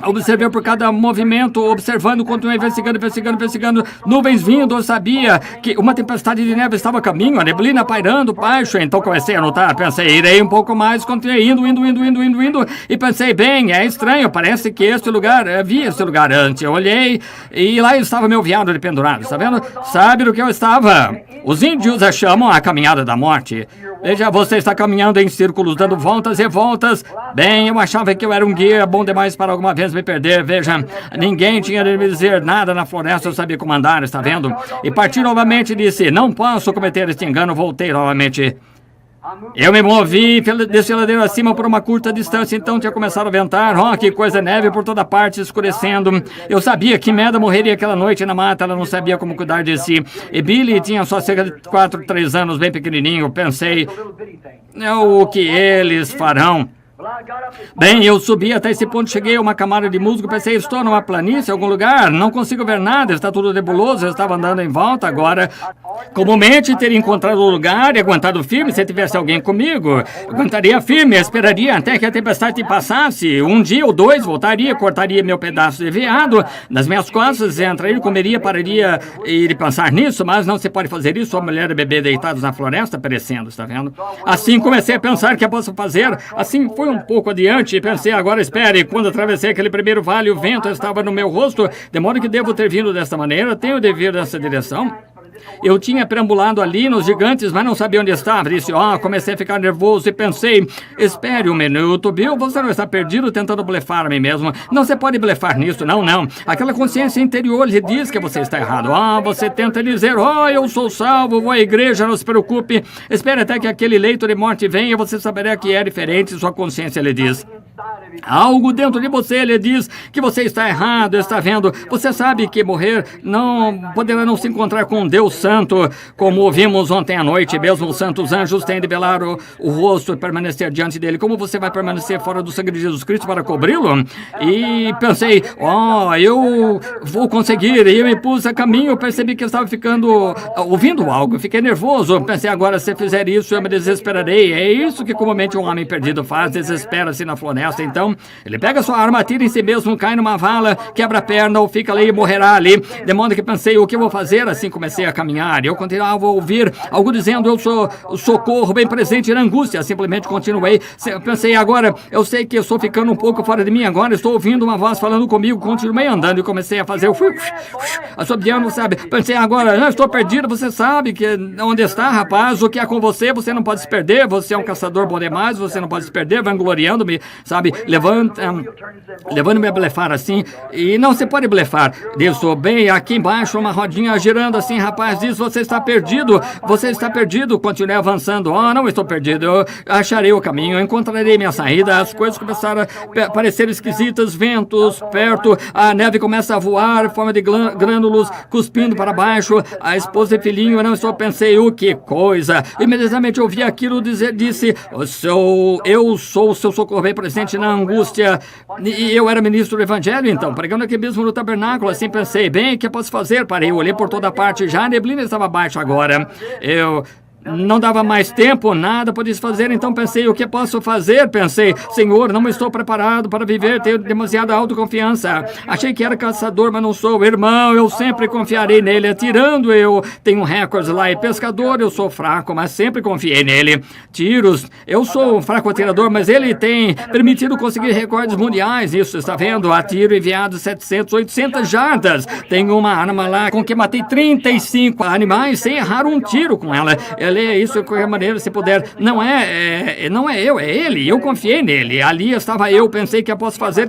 Observei por cada movimento, observando, continuei investigando, nuvens vindo, eu sabia que uma tempestade de neve estava a caminho, a neblina pairando baixo, então comecei a notar, pensei, irei um pouco mais, continuei indo, e pensei, bem, é estranho, parece que este lugar, vi este lugar antes, eu olhei, e lá estava meu veado de pendurado, está vendo? Sabe do que eu estava? Os índios a chamam a caminhada da morte. Veja, você está caminhando em círculos, dando voltas e voltas. Bem, eu achava que eu era um guia bom demais para alguma vez me perder. Veja, ninguém tinha de me dizer nada na floresta, eu sabia como andar, está vendo? E parti novamente e disse, não posso cometer este engano, voltei novamente. Eu me movi pelo desfiladeiro acima por uma curta distância, então tinha começado a ventar. Oh, que coisa, neve por toda parte, escurecendo. Eu sabia que Meda morreria aquela noite na mata, ela não sabia como cuidar de si. E Billy tinha só cerca de 4, 3 anos, bem pequenininho. Pensei, o que eles farão? Bem, eu subi até esse ponto, cheguei a uma camada de musgo, pensei, estou numa planície, em algum lugar, não consigo ver nada, está tudo nebuloso, eu estava andando em volta agora. Comumente teria encontrado o lugar e aguentado firme se tivesse alguém comigo. Aguentaria firme, esperaria até que a tempestade passasse. Um dia ou dois, voltaria, cortaria meu pedaço de veado nas minhas costas, entraria, comeria, pararia e pensar nisso, mas não se pode fazer isso, a mulher e bebê deitados na floresta perecendo, está vendo? Assim comecei a pensar que eu posso fazer, assim foi um pouco adiante e pensei, agora espere, quando atravessei aquele primeiro vale, o vento estava no meu rosto, de modo que devo ter vindo desta maneira, tenho de vir nessa direção. Eu tinha perambulado ali nos gigantes, mas não sabia onde estava. Disse, comecei a ficar nervoso e pensei, espere um minuto, Bill, você não está perdido tentando blefar a mim mesmo. Não se pode blefar nisso, não. Aquela consciência interior lhe diz que você está errado. Você tenta dizer, eu sou salvo, vou à igreja, não se preocupe. Espere até que aquele leito de morte venha, você saberá que é diferente, sua consciência lhe diz. Algo dentro de você lhe diz que você está errado, está vendo? Você sabe que morrer poderá não se encontrar com Deus Santo, como ouvimos ontem à noite. Mesmo os santos anjos têm de velar o rosto e permanecer diante dele. Como você vai permanecer fora do sangue de Jesus Cristo para cobri-lo? E pensei, eu vou conseguir. E eu me pus a caminho, percebi que eu estava ouvindo algo, fiquei nervoso. Pensei, agora se fizer isso, eu me desesperarei. É isso que comumente um homem perdido faz, desespera-se na floresta. Então, ele pega sua arma, atira em si mesmo, cai numa vala, quebra a perna ou fica ali e morrerá ali. De modo que pensei, o que eu vou fazer? Assim comecei a caminhar. Eu continuava a ouvir algo dizendo, eu sou o socorro bem presente na angústia. Simplesmente continuei. Pensei, agora, eu sei que eu estou ficando um pouco fora de mim agora, estou ouvindo uma voz falando comigo. Continuei andando e comecei a fazer o assobiando, sabe? Pensei, agora, eu estou perdido, você sabe que onde está, rapaz, o que é com você? Você não pode se perder, você é um caçador bom demais, você não pode se perder, vangloriando-me, sabe? levando-me a blefar assim. E não se pode blefar. Disse, bem, aqui embaixo, uma rodinha girando assim, rapaz, diz, você está perdido. Continuei avançando. Não estou perdido, eu acharei o caminho, eu encontrarei minha saída. As coisas começaram a parecer esquisitas, ventos perto, a neve começa a voar em forma de grânulos, cuspindo para baixo. A esposa e filhinho, pensei, que coisa. Imediatamente ouvi aquilo disse, eu sou o seu socorro bem presente na angústia. E eu era ministro do evangelho, então, pregando aqui mesmo no tabernáculo. Assim pensei, bem, o que posso fazer? Parei, olhei por toda parte, já a neblina estava baixa agora. Não dava mais tempo, nada podia fazer, então pensei, o que posso fazer? Pensei, Senhor, não estou preparado para viver, tenho demasiada autoconfiança. Achei que era caçador, mas não sou. Irmão, eu sempre confiarei nele, atirando eu tenho recordes lá, e pescador eu sou fraco, mas sempre confiei nele. Tiros, eu sou um fraco atirador, mas ele tem permitido conseguir recordes mundiais, isso, está vendo? Atiro enviado 700, 800 jardas. Tenho uma arma lá com que matei 35 animais sem errar um tiro com ela. Leia isso de qualquer maneira, se puder. Não é eu, é ele. Eu confiei nele. Ali estava eu, pensei, que posso fazer?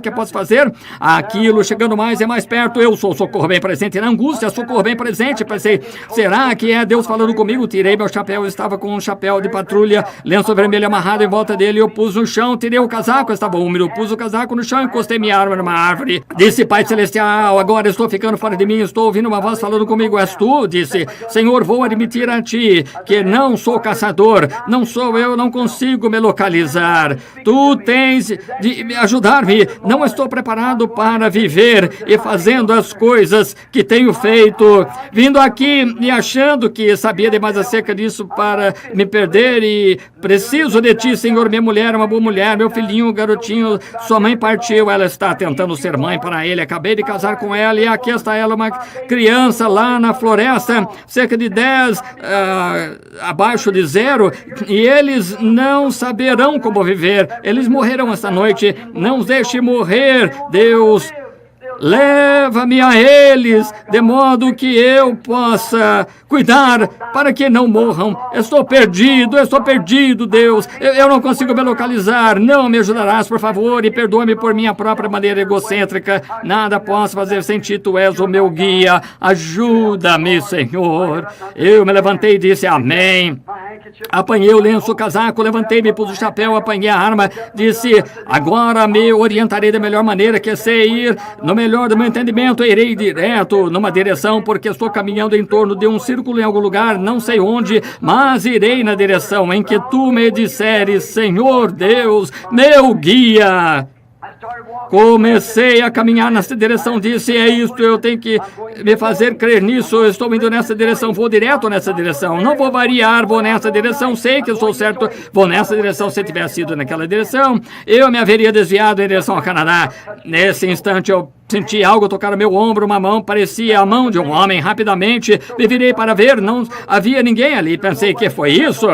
Aquilo, chegando mais e mais perto, eu sou o socorro bem presente na angústia, socorro bem presente. Pensei, será que é Deus falando comigo? Tirei meu chapéu, estava com um chapéu de patrulha, lenço vermelho amarrado em volta dele, eu pus no chão, tirei o casaco, estava úmido, pus o casaco no chão, encostei minha arma numa árvore. Disse, Pai Celestial, agora estou ficando fora de mim, estou ouvindo uma voz falando comigo, és tu? Disse, Senhor, vou admitir a ti que não sou caçador, não sou eu, não consigo me localizar. Tu tens de me ajudar-me. Não estou preparado para viver e fazendo as coisas que tenho feito. Vindo aqui e achando que sabia demais acerca disso para me perder e preciso de ti, Senhor. Minha mulher é uma boa mulher, meu filhinho, garotinho, sua mãe partiu, ela está tentando ser mãe para ele. Acabei de casar com ela e aqui está ela, uma criança lá na floresta, cerca de 10 abaixo de 0, e eles não saberão como viver. Eles morrerão esta noite. Não os deixe morrer, Deus. Leva-me a eles, de modo que eu possa cuidar para que não morram. Estou perdido, Deus. Eu não consigo me localizar. Não me ajudarás, por favor, e perdoa-me por minha própria maneira egocêntrica. Nada posso fazer sem ti, tu és o meu guia. Ajuda-me, Senhor. Eu me levantei e disse amém. Apanhei o lenço, o casaco, levantei-me, pus o chapéu, apanhei a arma, disse, agora me orientarei da melhor maneira, que sei ir no melhor do meu entendimento, irei direto numa direção, porque estou caminhando em torno de um círculo em algum lugar, não sei onde, mas irei na direção em que tu me disseres, Senhor Deus, meu guia. Comecei a caminhar nessa direção, disse, é isto, eu tenho que me fazer crer nisso, eu estou indo nessa direção, vou direto nessa direção, não vou variar, vou nessa direção, sei que eu estou certo, vou nessa direção. Se tivesse ido naquela direção, eu me haveria desviado em direção ao Canadá. Nesse instante eu senti algo tocar no meu ombro, uma mão, parecia a mão de um homem. Rapidamente me virei para ver, não havia ninguém ali, pensei, que foi isso?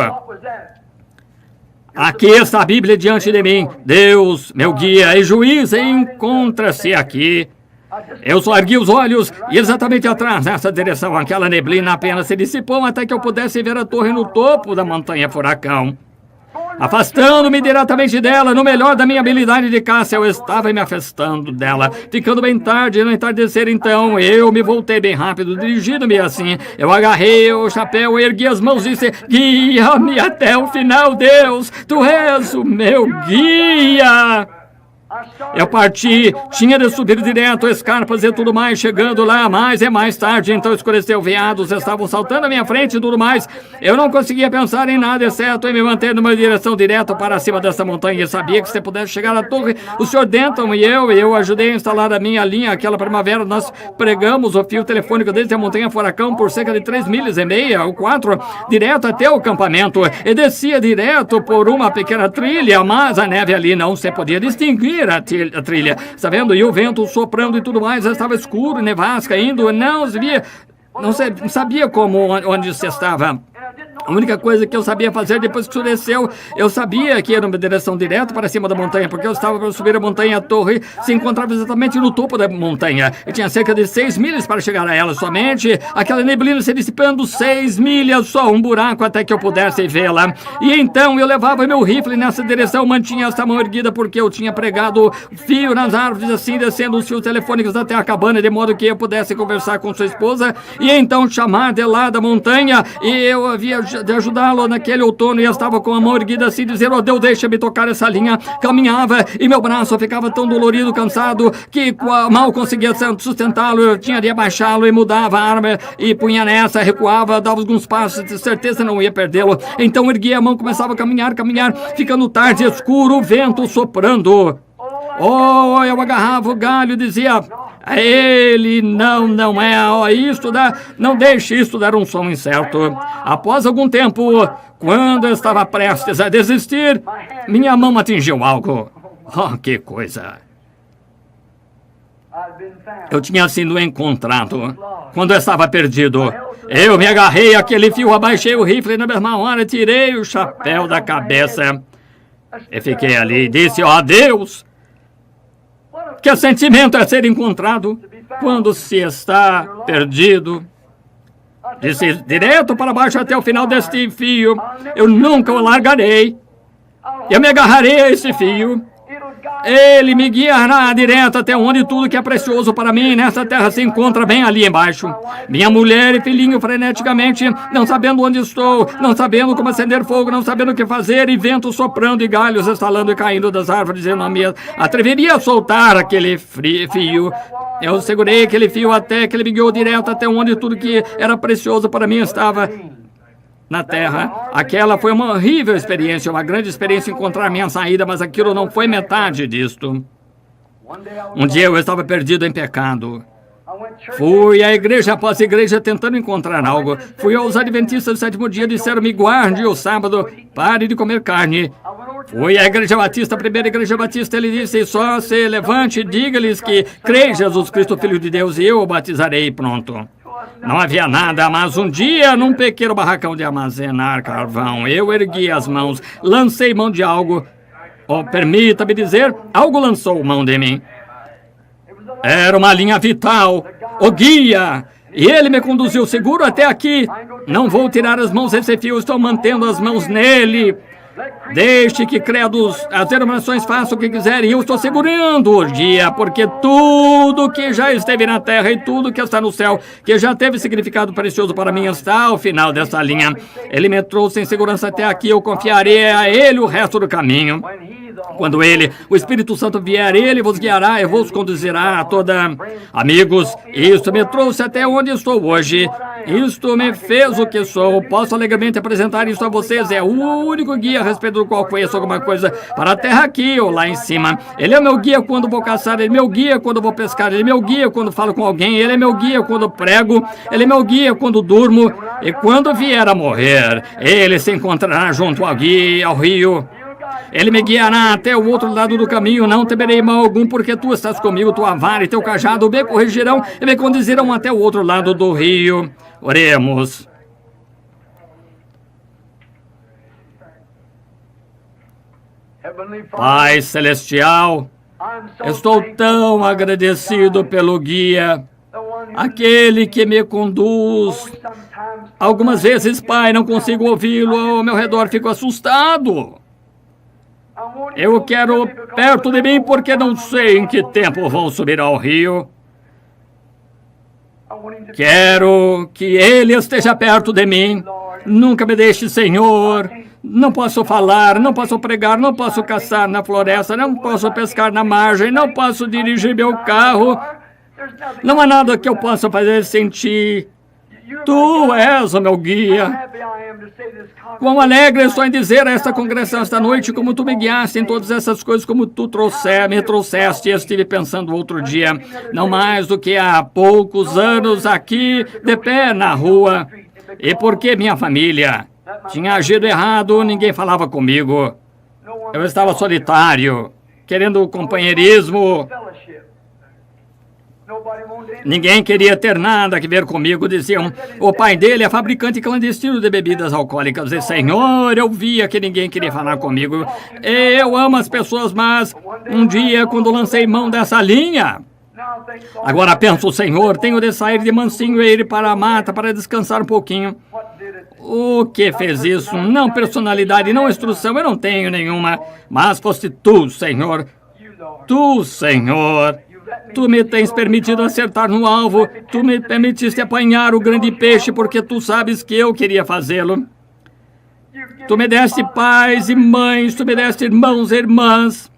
Aqui está a Bíblia diante de mim. Deus, meu guia e juiz, encontra-se aqui. Eu só ergui os olhos e exatamente atrás, nessa direção, aquela neblina apenas se dissipou até que eu pudesse ver a torre no topo da montanha furacão. Afastando-me diretamente dela, no melhor da minha habilidade de caça, eu estava me afastando dela. Ficando bem tarde, no entardecer, então, eu me voltei bem rápido, dirigindo-me assim. Eu agarrei o chapéu, ergui as mãos e disse, guia-me até o final, Deus, tu és o meu guia. Eu parti, tinha de subir direto, escarpas e tudo mais, chegando lá mais e mais tarde, então escureceu, veados estavam saltando à minha frente e tudo mais. Eu não conseguia pensar em nada, exceto em me manter numa direção direta para cima dessa montanha. Eu sabia que se pudesse chegar à torre, o Sr. Denton e eu ajudei a instalar a minha linha, aquela primavera, nós pregamos o fio telefônico desde a montanha furacão por cerca de 3,5 milhas ou 4, direto até o acampamento, e descia direto por uma pequena trilha, mas a neve ali não se podia distinguir a trilha, está vendo? E o vento soprando e tudo mais, estava escuro, nevasca indo, não sabia como onde se estava. A única coisa que eu sabia fazer depois que escureceu, eu sabia que era uma direção direta para cima da montanha, porque eu estava para subir a montanha. A torre se encontrava exatamente no topo da montanha. E tinha cerca de 6 milhas para chegar a ela somente. Aquela neblina se dissipando, 6 milhas, só um buraco até que eu pudesse vê-la. E então eu levava meu rifle nessa direção, mantinha essa mão erguida porque eu tinha pregado fio nas árvores, assim, descendo os fios telefônicos até a cabana, de modo que eu pudesse conversar com sua esposa e então chamar de lá da montanha. E eu havia de ajudá-lo naquele outono e eu estava com a mão erguida assim, dizendo: oh Deus, deixa-me tocar essa linha. Caminhava e meu braço ficava tão dolorido, cansado, que mal conseguia sustentá-lo. Eu tinha de abaixá-lo e mudava a arma e punha nessa, recuava, dava alguns passos, de certeza não ia perdê-lo. Então erguia a mão, começava a caminhar, ficando tarde, escuro, o vento soprando. Oh, eu agarrava o galho e dizia: ele não é, ó, não deixe isso dar um som incerto. Após algum tempo, quando eu estava prestes a desistir, minha mão atingiu algo. Oh, que coisa! Eu tinha sido encontrado quando eu estava perdido. Eu me agarrei àquele fio, abaixei o rifle na mesma hora, tirei o chapéu da cabeça e fiquei ali e disse: ó Deus! Que sentimento é ser encontrado quando se está perdido. Disse direto para baixo até o final deste fio. Eu nunca o largarei. Eu me agarrarei a esse fio. Ele me guiará direto até onde tudo que é precioso para mim nessa terra se encontra bem ali embaixo. Minha mulher e filhinho freneticamente, não sabendo onde estou, não sabendo como acender fogo, não sabendo o que fazer, e vento soprando e galhos estalando e caindo das árvores. Eu não me atreveria a soltar aquele fio. Eu segurei aquele fio até que ele me guiou direto até onde tudo que era precioso para mim estava na terra. Aquela foi uma horrível experiência, uma grande experiência encontrar minha saída, mas aquilo não foi metade disto. Um dia eu estava perdido em pecado. Fui à igreja após igreja tentando encontrar algo. Fui aos adventistas do sétimo dia, disseram-me: guarde o sábado, pare de comer carne. Fui à igreja batista, a primeira igreja batista, ele disse: só se levante e diga-lhes que crê em Jesus Cristo, Filho de Deus, e eu o batizarei. Pronto. Não havia nada, mas um dia, num pequeno barracão de armazenar carvão, eu ergui as mãos, lancei mão de algo. Oh, permita-me dizer, algo lançou mão de mim. Era uma linha vital, o guia, e ele me conduziu seguro até aqui. Não vou tirar as mãos desse fio, estou mantendo as mãos nele. Deixe que credos, as denominações façam o que quiserem. Eu estou segurando o guia, porque tudo que já esteve na terra e tudo que está no céu, que já teve significado precioso para mim, está ao final dessa linha. Ele me trouxe em segurança até aqui, eu confiarei a ele o resto do caminho. Quando ele, o Espírito Santo vier, ele vos guiará e vos conduzirá a toda... Amigos, isto me trouxe até onde estou hoje. Isto me fez o que sou. Posso alegremente apresentar isso a vocês. É o único guia a respeito do qual conheço alguma coisa para a terra aqui ou lá em cima. Ele é meu guia quando vou caçar, ele é meu guia quando vou pescar, ele é meu guia quando falo com alguém, ele é meu guia quando prego, ele é meu guia quando durmo. E quando vier a morrer, ele se encontrará junto ao guia, ao rio. Ele me guiará até o outro lado do caminho, não temerei mal algum, porque tu estás comigo, tua vara e teu cajado me corrigirão e me conduzirão até o outro lado do rio. Oremos. Pai Celestial, estou tão agradecido pelo guia, aquele que me conduz. Algumas vezes, Pai, não consigo ouvi-lo, ao meu redor fico assustado. Eu quero perto de mim porque não sei em que tempo vou subir ao rio. Quero que ele esteja perto de mim. Nunca me deixe, Senhor. Não posso falar, não posso pregar, não posso caçar na floresta, não posso pescar na margem, não posso dirigir meu carro. Não há nada que eu possa fazer sem ti. Tu és o meu guia. Quão alegre estou em dizer a esta congregação esta noite como tu me guiaste em todas essas coisas, como tu me trouxeste. Eu estive pensando outro dia, não mais do que há poucos anos aqui, de pé na rua. E porque minha família tinha agido errado, ninguém falava comigo. Eu estava solitário, querendo companheirismo. Ninguém queria ter nada a ver comigo, diziam. O pai dele é fabricante clandestino de bebidas alcoólicas. E, Senhor, eu via que ninguém queria falar comigo. Eu amo as pessoas, mas um dia, quando lancei mão dessa linha... Agora penso, Senhor, tenho de sair de mansinho e ir para a mata para descansar um pouquinho. O que fez isso? Não personalidade, não instrução, eu não tenho nenhuma. Mas foste tu, Senhor. Tu, Senhor. Tu me tens permitido acertar no alvo. Tu me permitiste apanhar o grande peixe porque tu sabes que eu queria fazê-lo. Tu me deste pais e mães, tu me deste irmãos e irmãs.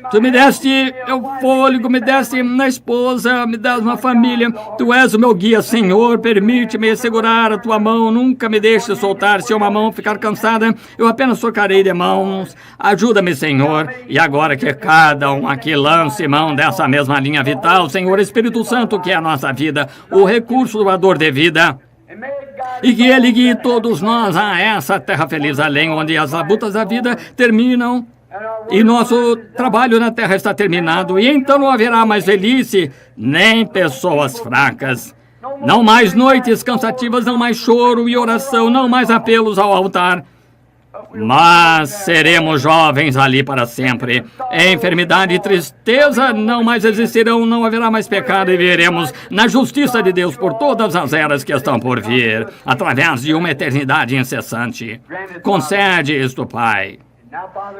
Tu me deste o fôlego, me deste uma esposa, me dás uma família. Tu és o meu guia, Senhor. Permite-me segurar a tua mão. Nunca me deixe soltar. Se uma mão ficar cansada, eu apenas trocarei de mãos. Ajuda-me, Senhor. E agora que cada um aqui lance mão dessa mesma linha vital, Senhor Espírito Santo, que é a nossa vida, o recurso doador de vida. E que Ele guie todos nós a essa terra feliz, além onde as labutas da vida terminam. E nosso trabalho na terra está terminado, e então não haverá mais velhice, nem pessoas fracas. Não mais noites cansativas, não mais choro e oração, não mais apelos ao altar. Mas seremos jovens ali para sempre. Enfermidade e tristeza não mais existirão, não haverá mais pecado, e veremos na justiça de Deus por todas as eras que estão por vir, através de uma eternidade incessante. Concede isto, Pai.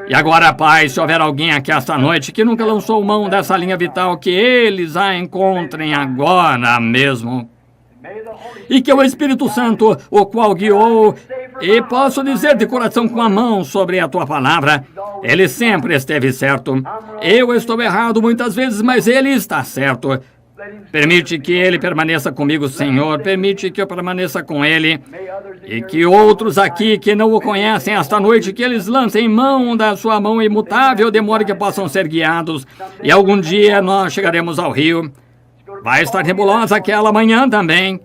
E agora, Pai, se houver alguém aqui esta noite que nunca lançou mão dessa linha vital, que eles a encontrem agora mesmo. E que o Espírito Santo, o qual guiou, e posso dizer de coração com a mão sobre a tua palavra, ele sempre esteve certo. Eu estou errado muitas vezes, mas ele está certo. Permite que ele permaneça comigo, Senhor. Permite que eu permaneça com ele. E que outros aqui que não o conhecem esta noite, que eles lancem mão da sua mão imutável, de modo que possam ser guiados. E algum dia nós chegaremos ao rio. Vai estar nebulosa aquela manhã também.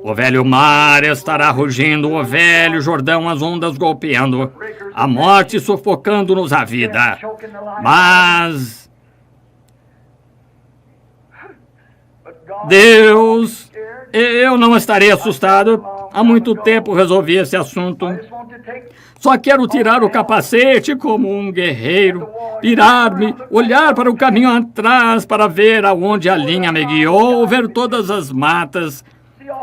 O velho mar estará rugindo, o velho Jordão, as ondas golpeando, a morte sufocando-nos a vida. Mas Deus, eu não estarei assustado. Há muito tempo resolvi esse assunto. Só quero tirar o capacete como um guerreiro, virar-me, olhar para o caminho atrás para ver aonde a linha me guiou, ver todas as matas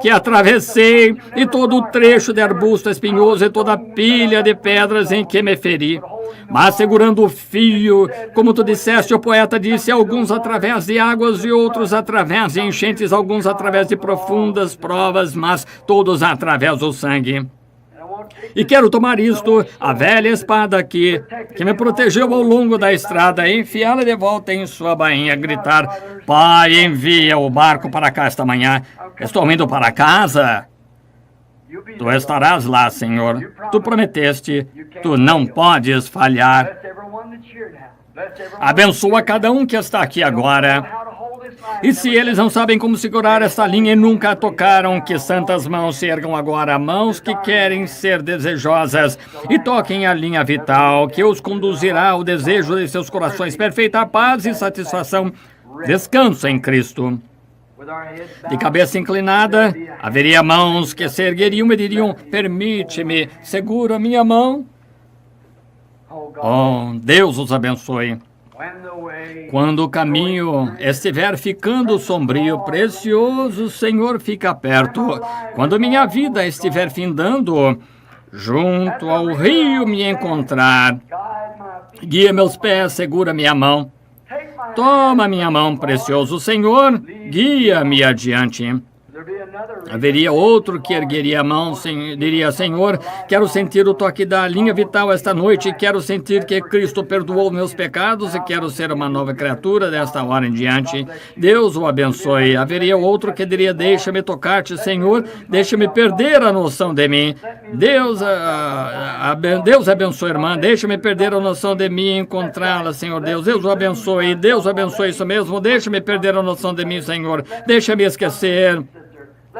que atravessei e todo o trecho de arbusto espinhoso e toda a pilha de pedras em que me feri. Mas segurando o fio, como tu disseste, o poeta disse, alguns através de águas e outros através de enchentes, alguns através de profundas provas, mas todos através do sangue. E quero tomar isto, a velha espada que me protegeu ao longo da estrada, e enfiá-la de volta em sua bainha, gritar, Pai, envia o barco para cá esta manhã. Estou indo para casa. Tu estarás lá, Senhor. Tu prometeste. Tu não podes falhar. Abençoa cada um que está aqui agora. E se eles não sabem como segurar esta linha e nunca a tocaram, que santas mãos se ergam agora, mãos que querem ser desejosas, e toquem a linha vital, que os conduzirá ao desejo de seus corações, perfeita paz e satisfação. Descanso em Cristo. De cabeça inclinada, haveria mãos que se ergueriam e diriam, permite-me, segura minha mão. Oh, Deus os abençoe. Quando o caminho estiver ficando sombrio, precioso Senhor, fica perto. Quando minha vida estiver findando, junto ao rio me encontrar, guia meus pés, segura minha mão. Toma minha mão, precioso Senhor, guia-me adiante. Haveria outro que ergueria a mão, diria, Senhor, quero sentir o toque da linha vital esta noite, quero sentir que Cristo perdoou meus pecados e quero ser uma nova criatura desta hora em diante. Deus o abençoe. Haveria outro que diria, deixa-me tocar-te, Senhor, deixa-me perder a noção de mim. Deus abençoe, irmã, deixa-me perder a noção de mim e encontrá-la, Senhor Deus. Deus o abençoe, isso mesmo, deixa-me perder a noção de mim, Senhor, deixa-me esquecer.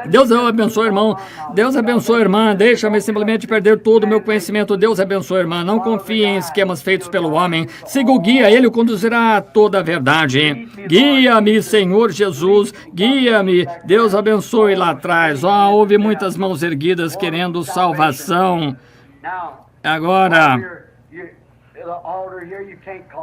Deus abençoe, irmão. Deus abençoe, irmã. Deixa-me simplesmente perder todo o meu conhecimento. Deus abençoe, irmã. Não confie em esquemas feitos pelo homem. Siga o guia, ele o conduzirá a toda a verdade. Guia-me, Senhor Jesus. Guia-me. Deus abençoe lá atrás. Houve muitas mãos erguidas querendo salvação. Agora,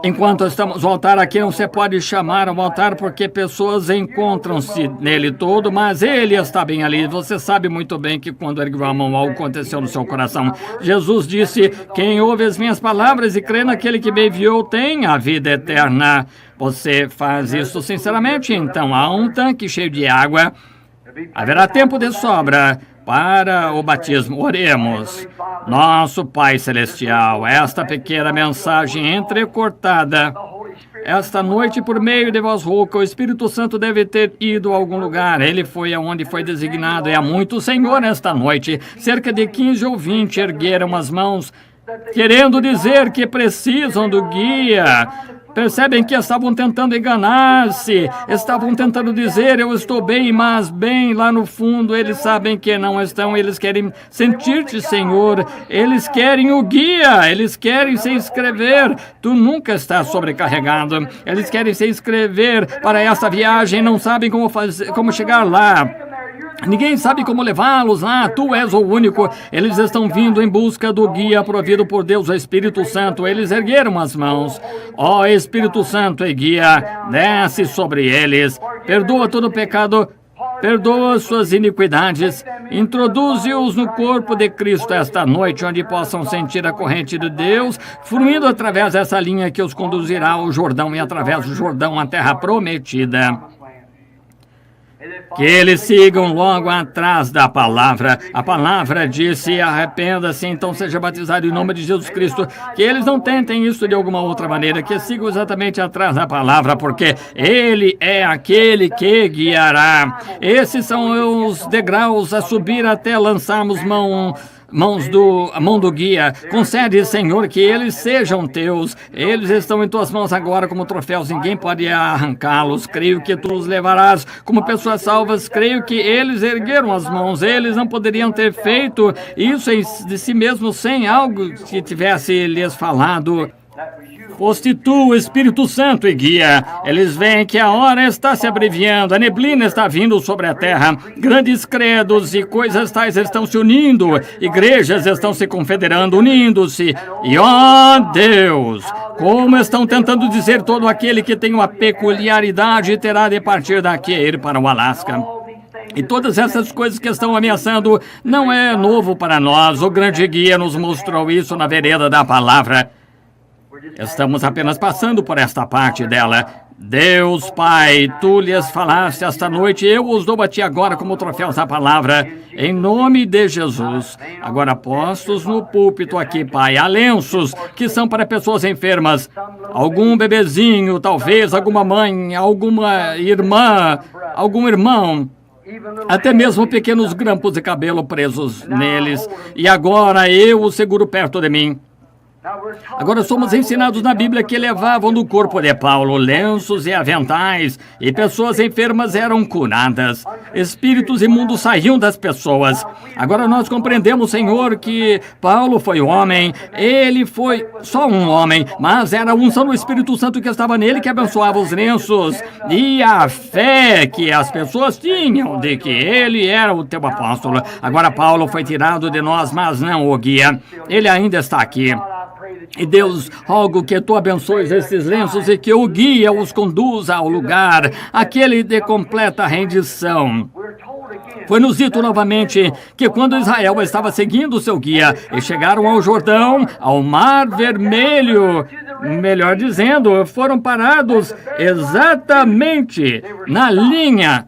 enquanto estamos no altar aqui, não se pode chamar ao altar porque pessoas encontram-se nele todo, mas ele está bem ali. Você sabe muito bem que quando ergueu a mão, algo aconteceu no seu coração. Jesus disse: quem ouve as minhas palavras e crê naquele que me enviou tem a vida eterna. Você faz isso sinceramente? Então há um tanque cheio de água. Haverá tempo de sobra para o batismo. Oremos. Nosso Pai Celestial, esta pequena mensagem entrecortada, esta noite, por meio de voz rouca, o Espírito Santo deve ter ido a algum lugar. Ele foi aonde foi designado. E há muito, Senhor, esta noite. Cerca de 15 ou 20 ergueram as mãos, querendo dizer que precisam do guia. Percebem que estavam tentando enganar-se, estavam tentando dizer, eu estou bem, mas bem lá no fundo eles sabem que não estão, eles querem sentir-te, Senhor, eles querem o guia, eles querem se inscrever, tu nunca estás sobrecarregado, eles querem se inscrever para essa viagem, não sabem como chegar lá. Ninguém sabe como levá-los lá, tu és o único. Eles estão vindo em busca do guia provido por Deus, o Espírito Santo. Eles ergueram as mãos. Ó Espírito Santo e guia, desce sobre eles. Perdoa todo pecado, perdoa suas iniquidades. Introduze-os no corpo de Cristo esta noite, onde possam sentir a corrente de Deus, fluindo através dessa linha que os conduzirá ao Jordão e através do Jordão à terra prometida. Que eles sigam logo atrás da palavra. A palavra disse: arrependa-se, então seja batizado em nome de Jesus Cristo. Que eles não tentem isso de alguma outra maneira, que sigam exatamente atrás da palavra, porque Ele é aquele que guiará. Esses são os degraus a subir até lançarmos a mão do guia. Concede, Senhor, que eles sejam teus. Eles estão em tuas mãos agora como troféus. Ninguém pode arrancá-los. Creio que tu os levarás como pessoas salvas. Creio que eles ergueram as mãos. Eles não poderiam ter feito isso de si mesmos sem algo que tivesse lhes falado. Foste tu, Espírito Santo e guia. Eles veem que a hora está se abreviando, a neblina está vindo sobre a terra. Grandes credos e coisas tais estão se unindo. Igrejas estão se confederando, unindo-se. E, ó Deus, como estão tentando dizer todo aquele que tem uma peculiaridade terá de partir daqui e ir para o Alasca. E todas essas coisas que estão ameaçando não é novo para nós. O grande guia nos mostrou isso na vereda da palavra. Estamos apenas passando por esta parte dela. Deus, Pai, tu lhes falaste esta noite, eu os dou a ti agora como troféus da palavra, em nome de Jesus. Agora postos no púlpito aqui, Pai, há lenços que são para pessoas enfermas. Algum bebezinho, talvez alguma mãe, alguma irmã, algum irmão. Até mesmo pequenos grampos de cabelo presos neles. E agora eu os seguro perto de mim. Agora somos ensinados na Bíblia que levavam no corpo de Paulo lenços e aventais, e pessoas enfermas eram curadas. Espíritos imundos saíam das pessoas. Agora nós compreendemos, Senhor, que Paulo foi homem, ele foi só um homem, mas era a unção do Espírito Santo que estava nele que abençoava os lenços, e a fé que as pessoas tinham de que ele era o teu apóstolo. Agora Paulo foi tirado de nós, mas não o guia. Ele ainda está aqui. E Deus, rogo que tu abençoes esses lenços e que o guia os conduza ao lugar, aquele de completa rendição. Foi-nos dito novamente que quando Israel estava seguindo o seu guia e chegaram ao Jordão, ao Mar Vermelho, melhor dizendo, foram parados exatamente na linha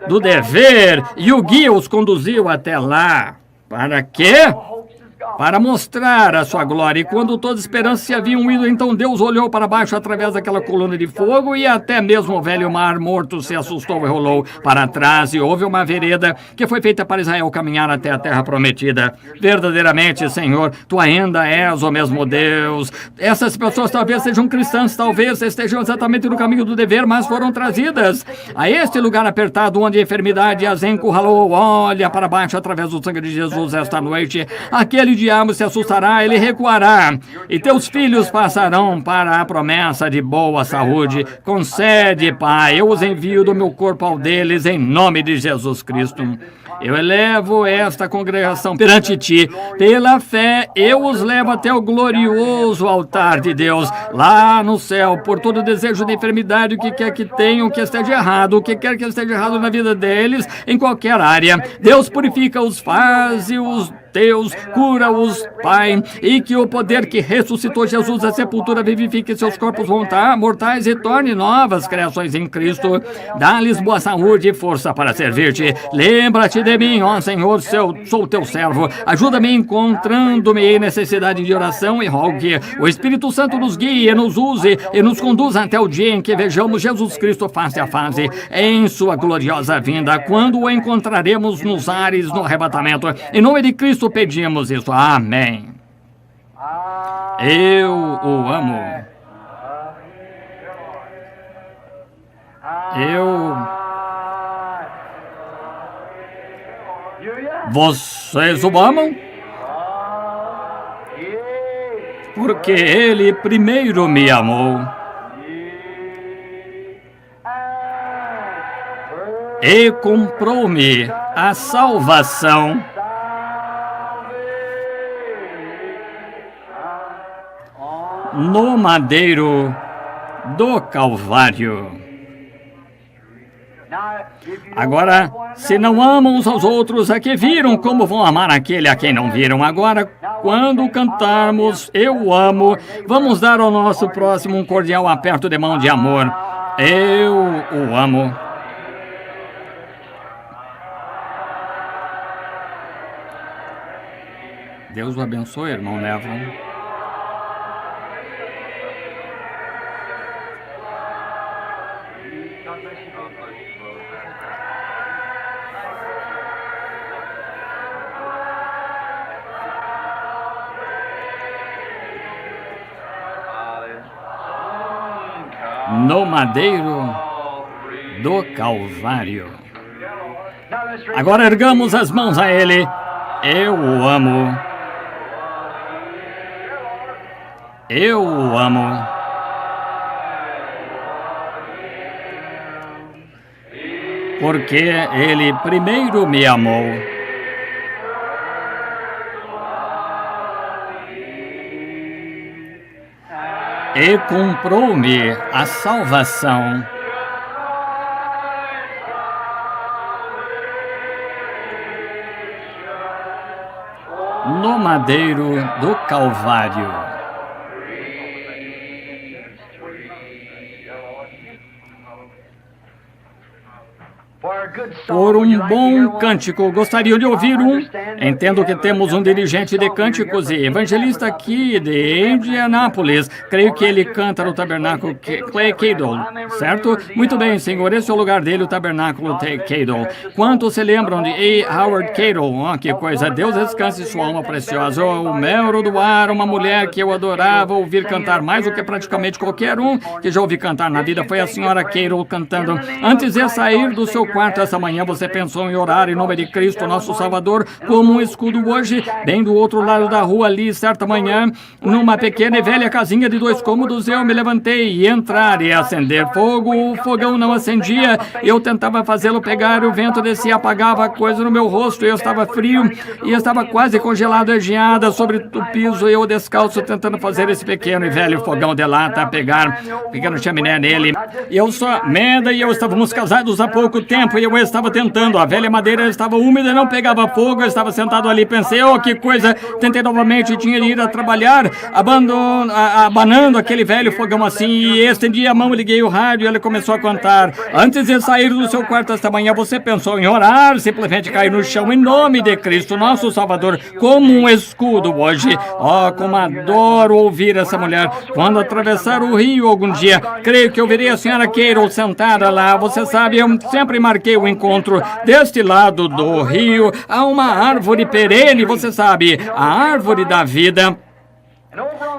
do dever e o guia os conduziu até lá. Para quê? para mostrar a sua glória. E quando toda esperança se haviam ido, então Deus olhou para baixo através daquela coluna de fogo e até mesmo o velho mar morto se assustou e rolou para trás e houve uma vereda que foi feita para Israel caminhar até a terra prometida. Verdadeiramente, Senhor, Tu ainda és o mesmo Deus. Essas pessoas talvez sejam cristãs, talvez estejam exatamente no caminho do dever, mas foram trazidas a este lugar apertado onde a enfermidade as encurralou. Olha para baixo através do sangue de Jesus esta noite. Aquele diabo se assustará, ele recuará e teus filhos passarão para a promessa de boa saúde. Concede, Pai, eu os envio do meu corpo ao deles em nome de Jesus Cristo. Eu elevo esta congregação perante Ti. Pela fé, eu os levo até o glorioso altar de Deus, lá no céu, por todo desejo de enfermidade, o que quer que tenham, que esteja errado, o que quer que esteja errado na vida deles, em qualquer área. Deus purifica-os, faz-os Deus, cura-os, Pai, e que o poder que ressuscitou Jesus da sepultura vivifique seus corpos mortais e torne novas criações em Cristo. Dá-lhes boa saúde e força para servir-te. Lembra-te de mim, ó Senhor, sou teu servo. Ajuda-me encontrando-me em necessidade de oração e rogo que o Espírito Santo nos guie e nos use e nos conduza até o dia em que vejamos Jesus Cristo face a face em sua gloriosa vinda, quando o encontraremos nos ares no arrebatamento. Em nome de Cristo pedimos isso. Amém. Eu o amo. Vocês o amam? Porque ele primeiro me amou. E comprou-me a salvação no madeiro do Calvário. Agora, se não amam uns aos outros, a que viram, como vão amar aquele a quem não viram? Agora, quando cantarmos Eu Amo, vamos dar ao nosso próximo um cordial aperto de mão de amor. Eu o amo. Deus o abençoe, irmão Neville. No madeiro do Calvário. Agora ergamos as mãos a Ele. Eu o amo. Eu o amo. Porque Ele primeiro me amou. E comprou-me a salvação no madeiro do Calvário. Por um bom cântico, gostaria de ouvir um. Entendo que temos um dirigente de cânticos e evangelista aqui de Indianápolis. Creio que ele canta no tabernáculo Clay Cadle, certo? Muito bem, senhor, esse é o lugar dele, o tabernáculo Cadle. Quantos se lembram de A. Howard Cadle? Oh, que coisa, Deus descanse sua alma preciosa. O Melro do Ar, uma mulher que eu adorava ouvir cantar mais do que praticamente qualquer um que já ouvi cantar na vida, foi a senhora Cadle cantando. Antes de sair do seu quarto essa manhã, você pensou em orar em nome de Cristo, nosso Salvador, como um escudo hoje, bem do outro lado da rua ali, certa manhã, numa pequena e velha casinha de 2 cômodos, eu me levantei e entrar e acender fogo. O fogão não acendia, eu tentava fazê-lo pegar, o vento descia e apagava a coisa no meu rosto, eu estava frio e estava quase congelado e geada sobre o piso, eu descalço tentando fazer esse pequeno e velho fogão de lata, pegar pequeno chaminé nele. Eu só, Amanda e eu estávamos casados há pouco tempo e eu estava estava tentando. A velha madeira estava úmida, não pegava fogo. Eu estava sentado ali, pensei, oh, que coisa. Tentei novamente, tinha de ir a trabalhar, abanando aquele velho fogão assim, e estendi a mão, liguei o rádio e ele começou a cantar. Antes de sair do seu quarto esta manhã, você pensou em orar, simplesmente cair no chão em nome de Cristo, nosso Salvador, como um escudo hoje. Oh, como adoro ouvir essa mulher. Quando atravessar o rio algum dia, creio que eu verei a senhora Carol sentada lá. Você sabe, eu sempre marquei o encontro. Deste lado do rio há uma árvore perene, você sabe, a árvore da vida.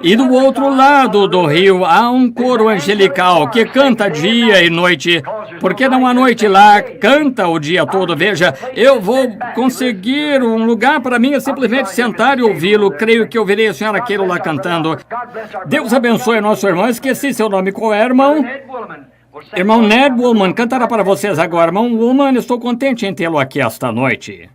E do outro lado do rio há um coro angelical que canta dia e noite. Porque não há noite lá, canta o dia todo. Veja, eu vou conseguir um lugar para mim, simplesmente sentar e ouvi-lo. Creio que ouvirei a senhora Carol lá cantando. Deus abençoe nosso irmão. Esqueci seu nome. Qual é, irmão? Irmão Ned Woolman, cantará para vocês agora. Irmão Woolman, estou contente em tê-lo aqui esta noite.